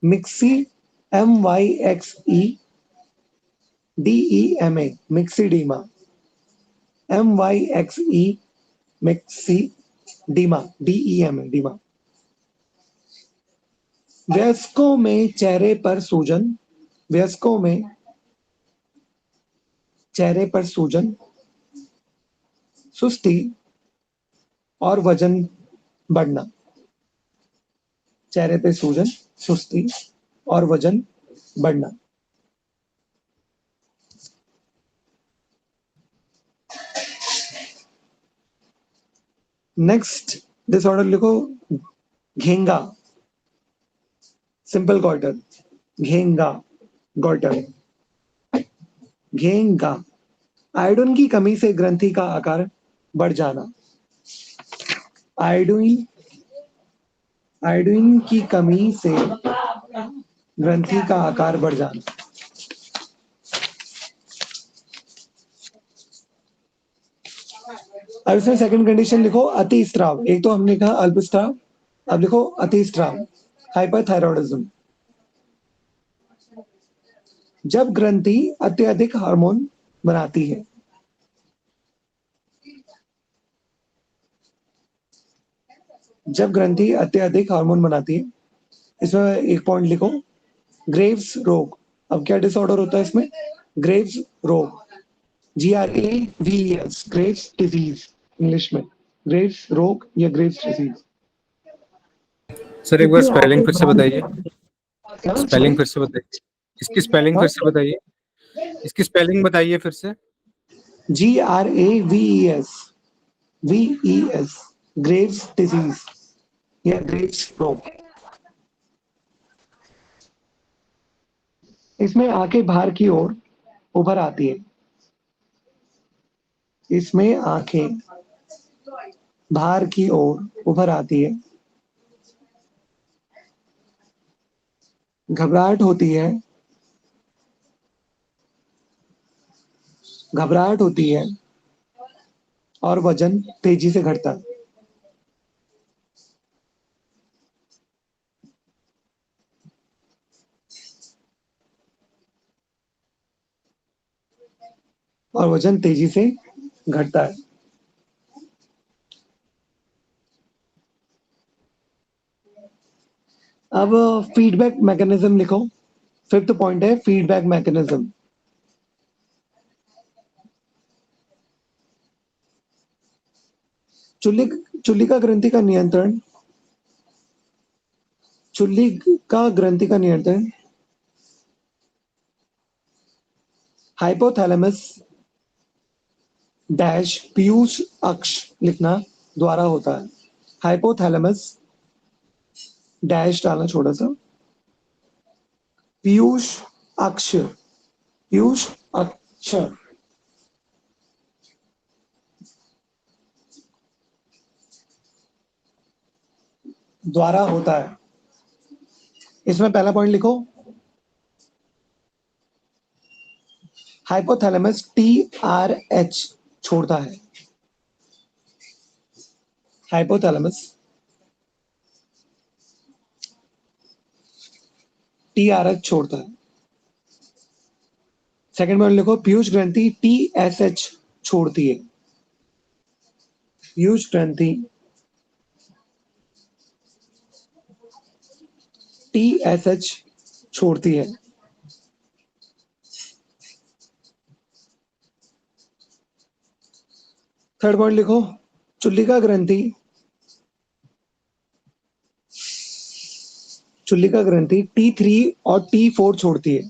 Myxe, MYXEDEMA, myxoedema. MYXE, myxoedema, DEMA, dema. वयस्कों में चेहरे पर सूजन। वयस्कों में चेहरे पर सूजन, सुस्ती और वजन बढ़ना। चेहरे पे सूजन, सुस्ती और वजन बढ़ना। नेक्स्ट डिसऑर्डर लिखो घेंगा, सिंपल गॉइटर, घेंगा, गॉइटर, घेंगा। आयोडीन की कमी से ग्रंथि का आकार बढ़ जाना। आयोडीन, आयोडीन की कमी से ग्रंथि का आकार बढ़ जाना। अब इसमें सेकंड कंडीशन लिखो अति स्त्राव। एक तो हमने कहा अल्पस्राव, अब लिखो अति स्त्राव, हाइपरथायरॉयडिज्म। जब ग्रंथि अत्यधिक हार्मोन बनाती है। जब ग्रंथि अत्यधिक हार्मोन बनाती है। इसमें एक पॉइंट लिखो ग्रेव्स रोग। अब क्या डिसऑर्डर होता है इसमें, ग्रेव्स रोग, GRAVES, ग्रेव्स डिजीज इंग्लिश में, ग्रेव्स रोग या ग्रेव्स डिजीज। सर एक बार स्पेलिंग फिर से बताइए। सॉरी, स्पेलिंग फिर से बताइए। इसकी स्पेलिंग फिर से बताइए। इसकी स्पेलिंग बताइए फिर से। GRAVES, ग्रेव्स डिजीज या ग्रेव्स रोग। इसमें आंखें बाहर की ओर उभर आती है। इसमें आंखें बाहर की ओर उभर आती है। घबराहट होती है। घबराहट होती है और वजन तेजी से घटता है। और वजन तेजी से घटता है। अब फीडबैक मैकेनिज्म लिखो। 5th पॉइंट है फीडबैक मैकेनिज्म। चुल्लिका ग्रंथि का नियंत्रण। चुल्लिका ग्रंथि का नियंत्रण हाइपोथैलेमस डैश पीयूष अक्ष लिखना द्वारा होता है। हाइपोथैलेमस डैश डालना छोटा सा, पीयूष अक्ष, पीयूष अक्ष द्वारा होता है। इसमें पहला पॉइंट लिखो हाइपोथैलेमस TRH छोड़ता है। हाइपोथैलेमस TRH छोड़ता है। सेकंड पॉइंट लिखो, पीयूष ग्रंथि TSH छोड़ती है। पीयूष ग्रंथि TSH छोड़ती है। थर्ड पॉइंट लिखो, चुल्लिका ग्रंथि T3 और T4 छोड़ती है।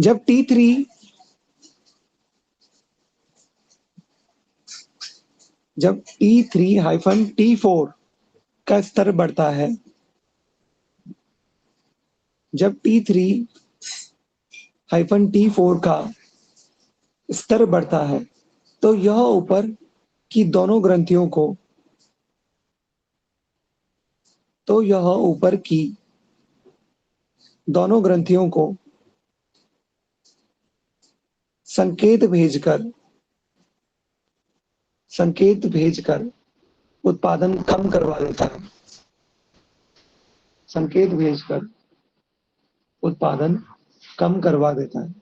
जब T3-T4 का स्तर बढ़ता है, जब T3-T4 का स्तर बढ़ता है, तो यह ऊपर की दोनों ग्रंथियों को संकेत भेजकर उत्पादन कम करवा देता है। संकेत भेजकर उत्पादन कम करवा देता है।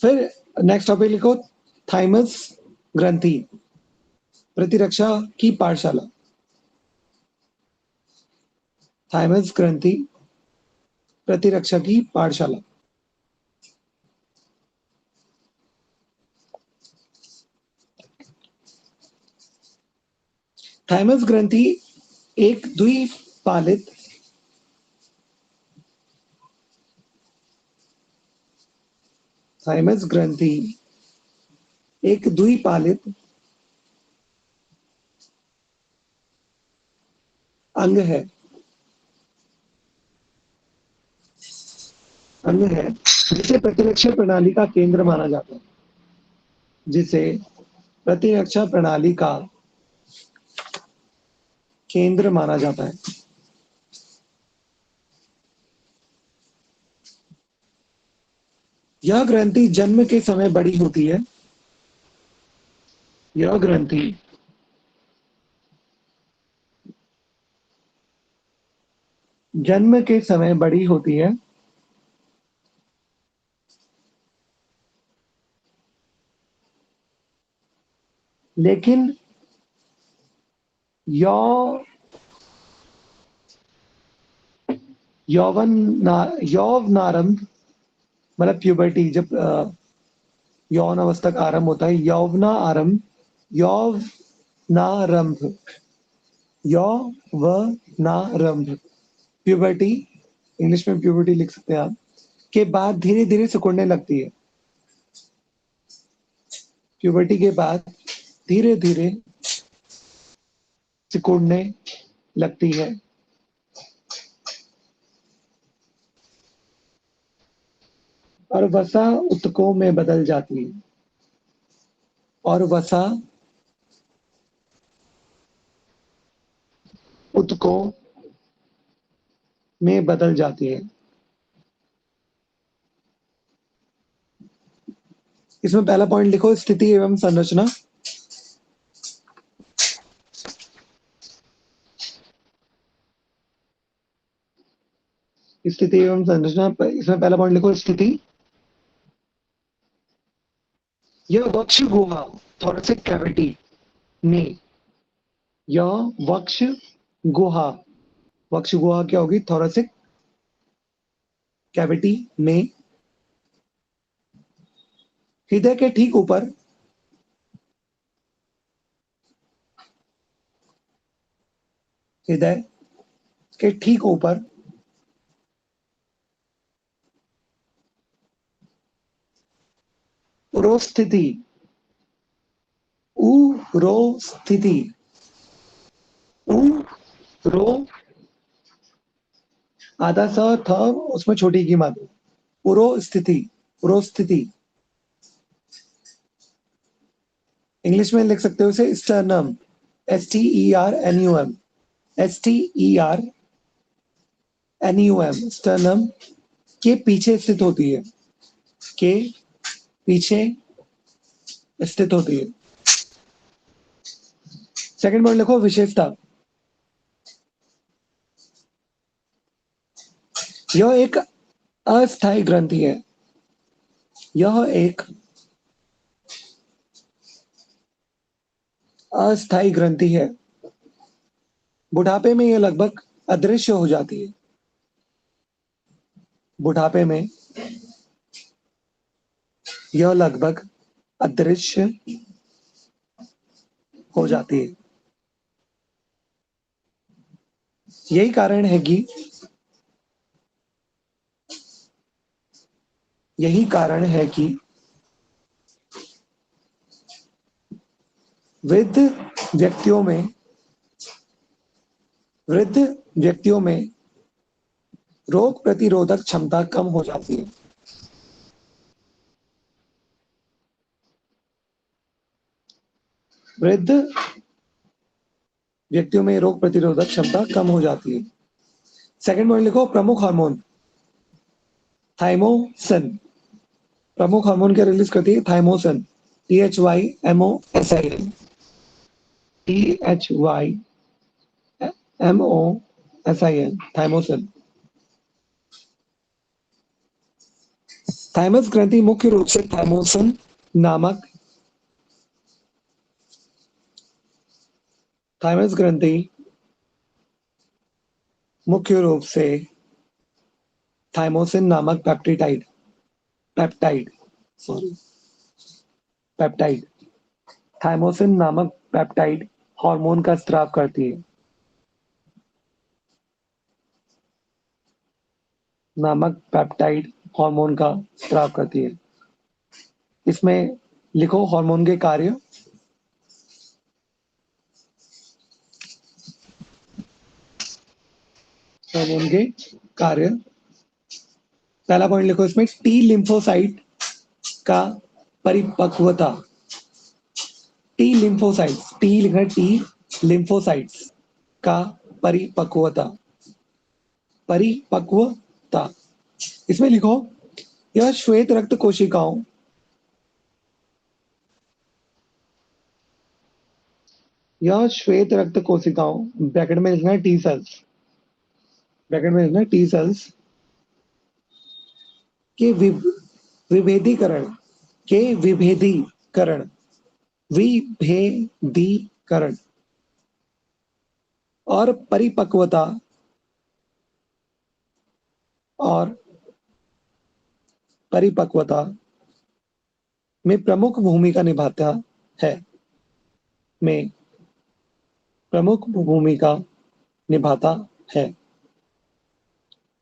फिर नेक्स्ट टॉपिक लिखो, थाइमस ग्रंथि प्रतिरक्षा की पाठशाला। थाइमस ग्रंथि प्रतिरक्षा की पाठशाला। थाइमस ग्रंथि एक द्विपालित थाइमस ग्रंथि एक द्विपालित अंग है जिसे प्रतिरक्षा प्रणाली का केंद्र माना जाता है। जिसे प्रतिरक्षा प्रणाली का केंद्र माना जाता है। यह ग्रंथि जन्म के समय बड़ी होती है। यह ग्रंथि जन्म के समय बड़ी होती है, लेकिन यौवनारंभ मतलब प्यूबर्टी, जब यौन अवस्था का आरंभ होता है, यौवनारंभ प्यूबर्टी, इंग्लिश में प्यूबर्टी लिख सकते हैं आप, के बाद धीरे धीरे सिकुड़ने लगती है। प्यूबर्टी के बाद धीरे धीरे सिकुड़ने लगती है। और वसा उत्तकों में बदल जाती है। और वसा उत्तकों में बदल जाती है। इसमें पहला पॉइंट लिखो, स्थिति एवं संरचना। स्थिति एवं संरचना, इसमें पहला पॉइंट लिखो, स्थिति। यह वक्ष गुहा थोरेसिक कैविटी में, यह वक्ष गुहा क्या होगी? थोरेसिक कैविटी में हृदय के ठीक ऊपर उरोस्थिति आधा स थ उसमें छोटी की मात्रा, उरोस्थिति इंग्लिश में लिख सकते हो इसे स्टर्नम, STERNUM, STERNUM, स्टर्नम के पीछे स्थित होती है, के पीछे स्थित होती है। सेकंड पॉइंट लिखो विशेषता। यह एक अस्थायी ग्रंथि है, यह एक अस्थायी ग्रंथि है। बुढ़ापे में यह लगभग अदृश्य हो जाती है, बुढ़ापे में यह लगभग अदृश्य हो जाती है। यही कारण है कि वृद्ध व्यक्तियों में रोग प्रतिरोधक क्षमता कम हो जाती है। वृद्ध व्यक्तियों में रोग प्रतिरोधक क्षमता कम हो जाती है। सेकंड पॉइंट लिखो प्रमुख हार्मोन। थाइमोसिन, प्रमुख हार्मोन क्या रिलीज करती है? Thymosin, THYMOSIN, THYMOSIN, thymosin. Thymus ग्रंथि मुख्य रूप से थाइमोसिन नामक थाइमस ग्रंथि मुख्य रूप से थाइमोसिन नामक पेप्टाइड थाइमोसिन नामक पेप्टाइड हार्मोन का स्राव करती है, नामक पेप्टाइड हार्मोन का स्राव करती है। इसमें लिखो हार्मोन के कार्य। हार्मोन के कार्य, पहला पॉइंट लिखो इसमें टी लिम्फोसाइट का परिपक्वता। टी लिम्फोसाइट्स, टी लिखा है, टी लिम्फोसाइट्स का परिपक्वता। इसमें लिखो यह श्वेत रक्त कोशिकाओं ब्रैकेट में लिखना है टी सेल्स, ब्रैकेट में लिखना है टी सेल्स के विभेदीकरण और परिपक्वता में प्रमुख भूमिका निभाता है।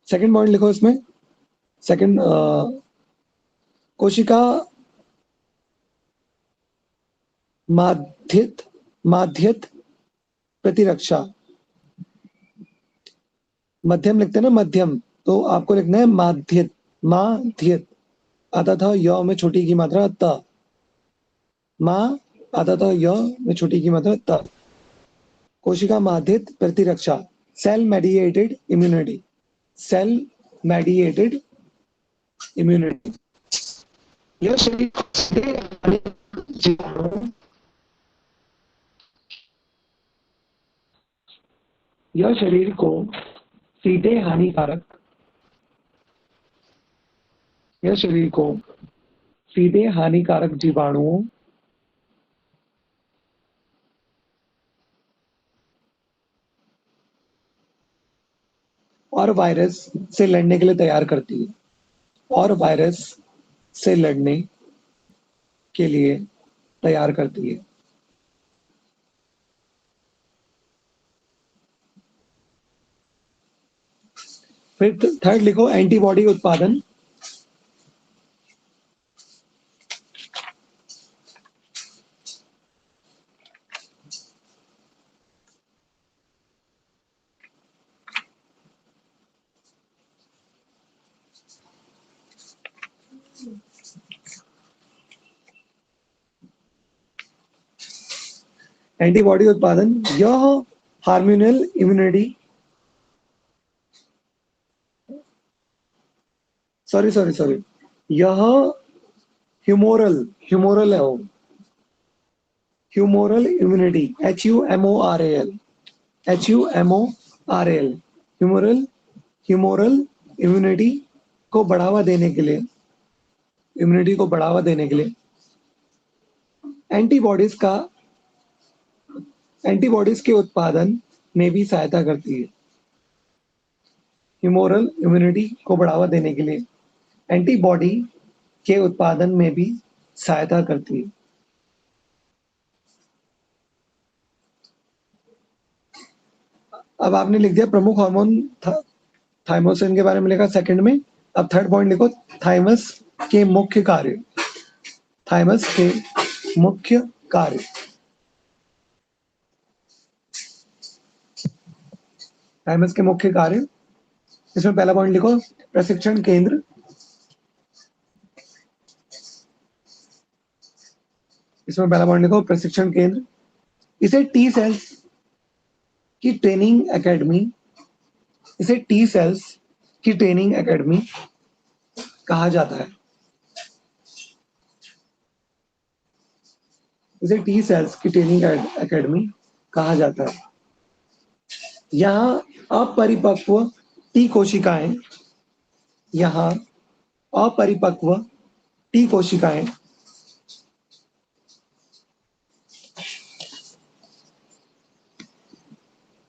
सेकंड पॉइंट लिखो इसमें। सेकंड, कोशिका माध्यत प्रतिरक्षा, मध्यम लिखते हैं ना, मध्यम, तो आपको लिखना है माध्यत आता था य में छोटी की मात्रा त, आता था य में छोटी की मात्रा त। कोशिका माध्यत प्रतिरक्षा, सेल मेडिएटेड इम्यूनिटी, यह शरीर को सीधे हानिकारक जीवाणुओं और वायरस से लड़ने के लिए तैयार करती है, फिर थर्ड लिखो एंटीबॉडी उत्पादन। एंटीबॉडी उत्पादन, यह हार्मोनल इम्यूनिटी, सॉरी, यह ह्यूमोरल है वो, humoral immunity, HUMORAL, humoral immunity को बढ़ावा देने के लिए, एंटीबॉडीज के उत्पादन में भी सहायता करती है। ह्यूमोरल इम्यूनिटी को बढ़ावा देने के लिए एंटीबॉडी के उत्पादन में भी सहायता करती है। अब आपने लिख दिया प्रमुख हार्मोन थाइमोसिन के बारे में लिखा सेकंड में। अब थर्ड पॉइंट लिखो, थाइमस के मुख्य कार्य। इसमें पहला पॉइंट लिखो, प्रशिक्षण केंद्र। इसे टी सेल्स की ट्रेनिंग एकेडमी कहा जाता है। यहाँ अपरिपक्व टी कोशिकाएं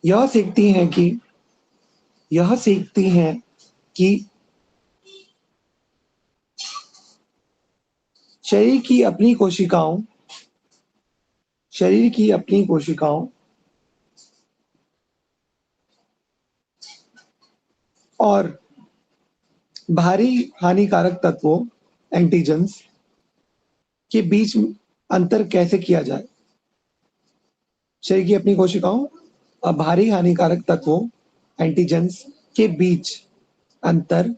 यह सीखती हैं कि शरीर की अपनी कोशिकाओं और भारी हानिकारक तत्वों एंटीजेंस के बीच अंतर कैसे किया जाए। शरीर की अपनी कोशिकाओं और भारी हानिकारक तत्वों एंटीजेंस के बीच अंतर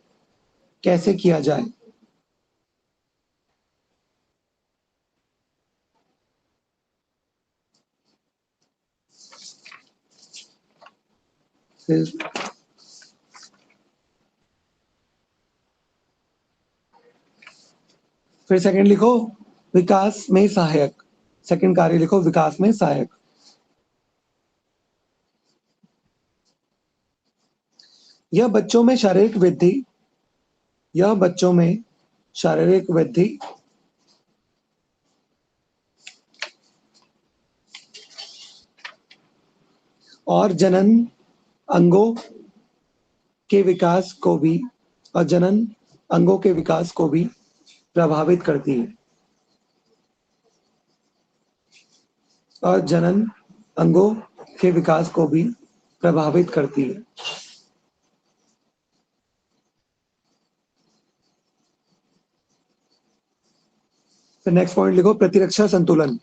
कैसे किया जाए। फिर सेकंड लिखो, विकास में सहायक। सेकंड कार्य लिखो, विकास में सहायक। यह बच्चों में शारीरिक वृद्धि और जनन अंगों के विकास को भी प्रभावित करती है। तो नेक्स्ट पॉइंट लिखो, प्रतिरक्षा संतुलन।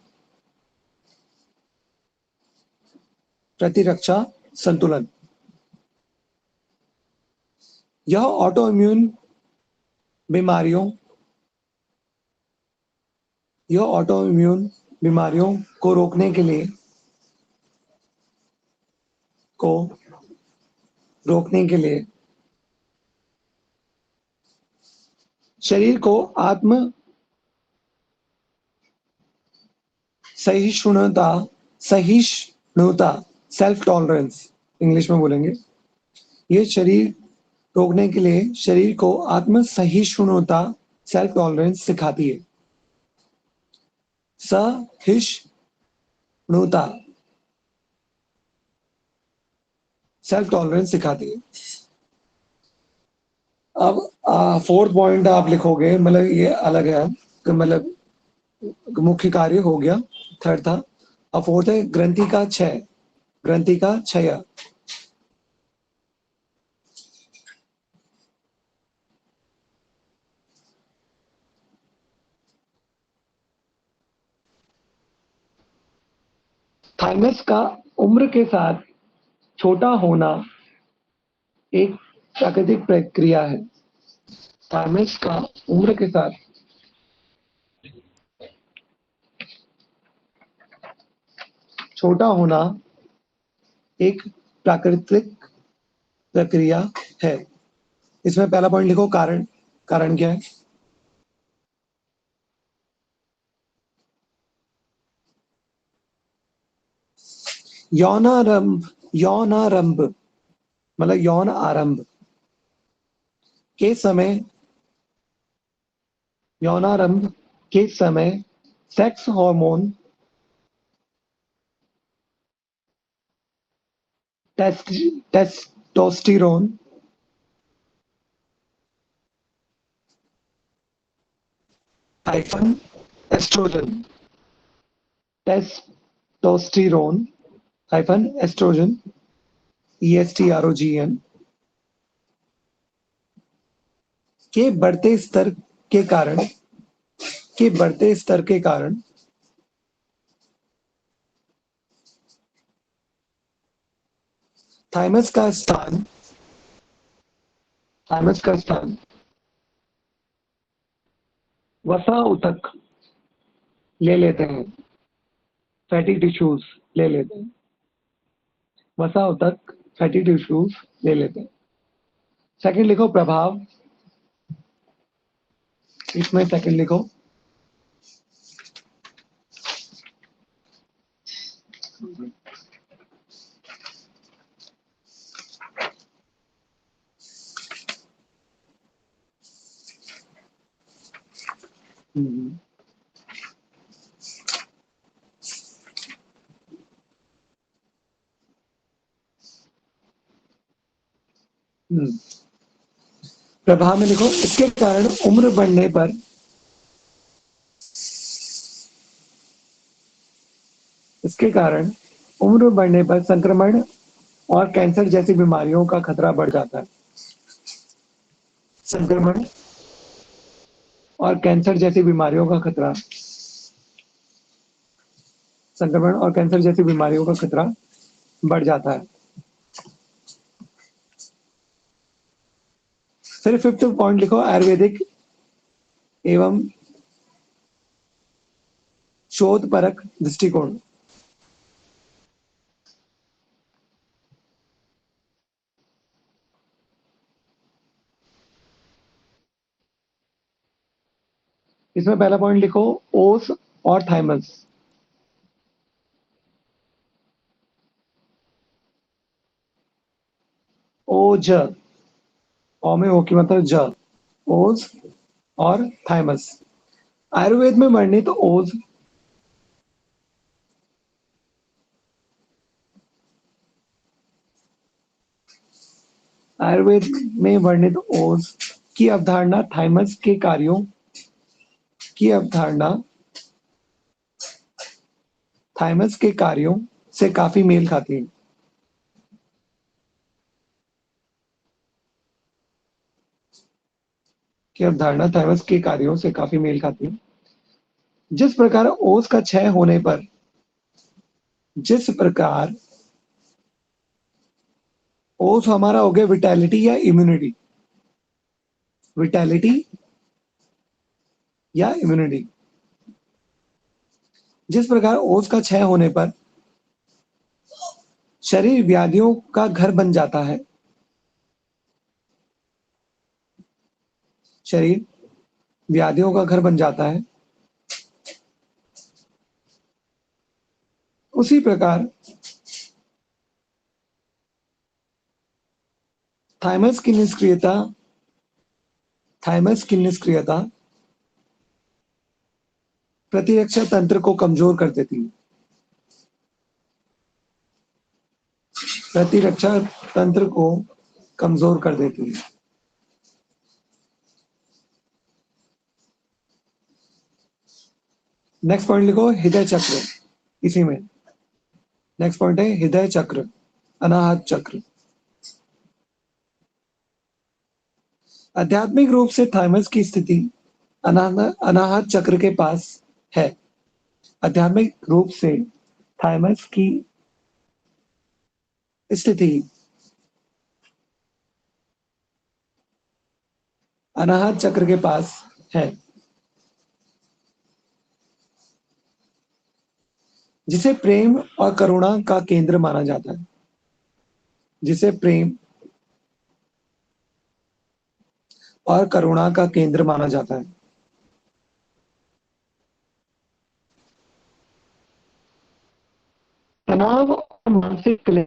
यह ऑटो इम्यून बीमारियों को रोकने के लिए शरीर को आत्म सहिष्णुता सेल्फ टॉलरेंस इंग्लिश में बोलेंगे। ये रोकने के लिए शरीर को आत्म सहिष्णुता सेल्फ टॉलरेंस सिखाती है। सहिष्णुता सेल्फ टॉलरेंस सिखाती है। अब फोर्थ पॉइंट आप लिखोगे, मतलब ये अलग है, मतलब मुख्य कार्य हो गया, थर्ड था। अब फोर्थ है ग्रंथि का क्षय। थाइमस का उम्र के साथ छोटा होना एक प्राकृतिक प्रक्रिया है। थाइमस का उम्र के साथ छोटा होना एक प्राकृतिक प्रक्रिया है। इसमें पहला पॉइंट लिखो कारण। कारण क्या है? यौनारंभ, यौनारंभ मतलब यौन आरंभ के समय, यौनारंभ के समय sex hormone testosterone hyphen oestrogen, testosterone hyphen oestrogen ESTROGN के बढ़ते स्तर के कारण, के बढ़ते स्तर के कारण थाइमस का स्थान, थाइमस का स्थान वसा ऊतक ले लेते हैं, फैटी टिश्यूज ले लेते हैं, वसा ऊतक फैटी टिश्यूज ले लेते हैं। सेकंड लिखो प्रभाव, इसमें सेकंड लिखो प्रभाव में लिखो इसके कारण उम्र बढ़ने पर, इसके कारण उम्र बढ़ने पर संक्रमण और कैंसर जैसी बीमारियों का खतरा बढ़ जाता है। संक्रमण और कैंसर जैसी बीमारियों का खतरा, संक्रमण और कैंसर जैसी बीमारियों का खतरा बढ़ जाता है। फिर फिफ्थ पॉइंट लिखो आयुर्वेदिक एवं शोध परक दृष्टिकोण। इसमें पहला पॉइंट लिखो ओस और थाइमस। ओज, ओ में ओ की मतलब ज, ओज और थाइमस। आयुर्वेद में वर्णित ओज आयुर्वेद में वर्णित ओज की अवधारणा थाइमस के कार्यों की अवधारणा थाइमस के कार्यों से काफी मेल खाती है। की अवधारणा थाइमस के कार्यों से काफी मेल खाती है। जिस प्रकार ओस का क्षय होने पर, जिस प्रकार ओस हमारा हो गया विटैलिटी या इम्यूनिटी, विटैलिटी या इम्यूनिटी, जिस प्रकार ओस का क्षय होने पर शरीर व्याधियों का घर बन जाता है, शरीर व्याधियों का घर बन जाता है, उसी प्रकार थाइमस की निष्क्रियता, थाइमस की निष्क्रियता प्रतिरक्षा तंत्र को कमजोर कर देती है, प्रतिरक्षा तंत्र को कमजोर कर देती है। नेक्स्ट पॉइंट लिखो हृदय चक्र। इसी में नेक्स्ट पॉइंट है हृदय चक्र, अनाहत चक्र। आध्यात्मिक रूप से थाइमस की स्थिति अनाहत चक्र के पास है। आध्यात्मिक रूप से थाइमस की स्थिति अनाहत चक्र के पास है। जिसे प्रेम और करुणा का केंद्र माना जाता है, जिसे प्रेम और करुणा का केंद्र माना जाता है। तनाव और मानसिक क्लेश,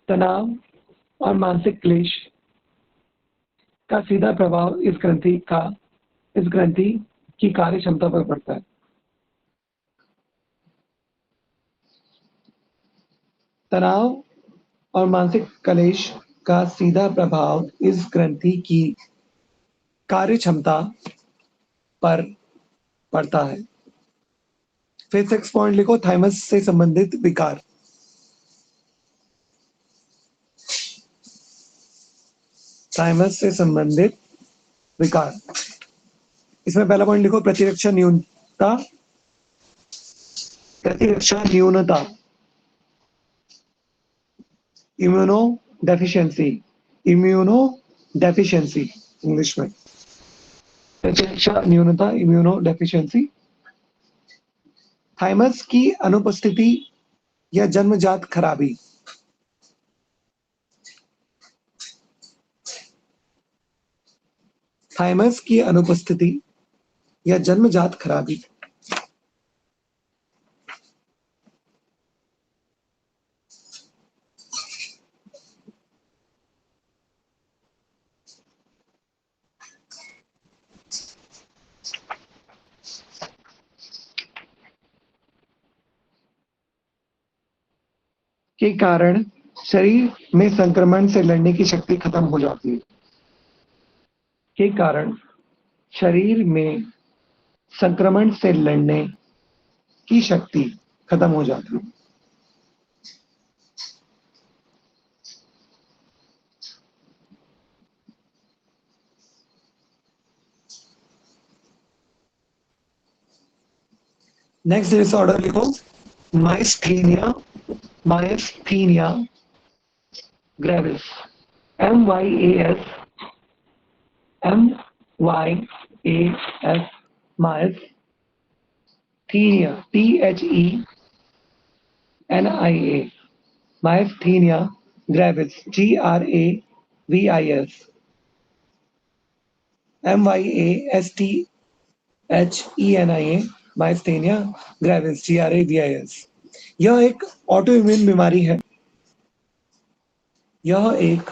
तनाव और मानसिक क्लेश का सीधा प्रभाव इस ग्रंथि की कार्य क्षमता पर पड़ता है। तनाव और मानसिक क्लेश का सीधा प्रभाव इस ग्रंथि की कार्य क्षमता पर पड़ता है। फिर 6 पॉइंट लिखो, थाइमस से संबंधित विकार। थाइमस से संबंधित विकार, इसमें पहला पॉइंट लिखो, प्रतिरक्षा न्यूनता। प्रतिरक्षा न्यूनता, immuno deficiency, immuno deficiency English में, प्रतिरक्षा न्यूनता, इम्यूनो डेफिशिएंसी। थाइमस की अनुपस्थिति या जन्मजात खराबी, थाइमस की अनुपस्थिति या जन्मजात खराबी। के कारण शरीर में संक्रमण से लड़ने की शक्ति खत्म हो जाती है। के कारण शरीर में संक्रमण से लड़ने की शक्ति खत्म हो जाती है। नेक्स्ट डिसऑर्डर लिखो, myasthenia, myasthenia gravis, MYAS, myasthenia, THENIA, myasthenia gravis, GRAVIS, MYASTHENIA, myasthenia gravis, GRAVIS। यह एक ऑटो इम्यून बीमारी है। यह एक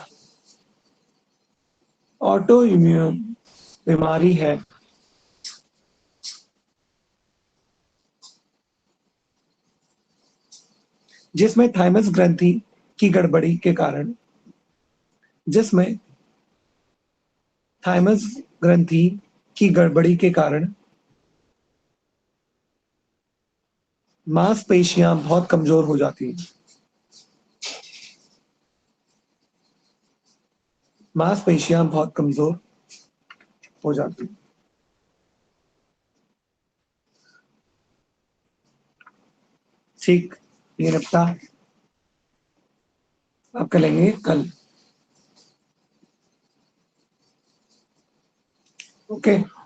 ऑटो इम्यून बीमारी है जिसमें थाइमस ग्रंथि की गड़बड़ी के कारण, जिसमें थाइमस ग्रंथि की गड़बड़ी के कारण मांसपेशियां बहुत कमजोर हो जाती हैं। मांसपेशियां बहुत कमजोर हो जाती हैं। ठीक, ये निपटा। अब करेंगे कल। ओके।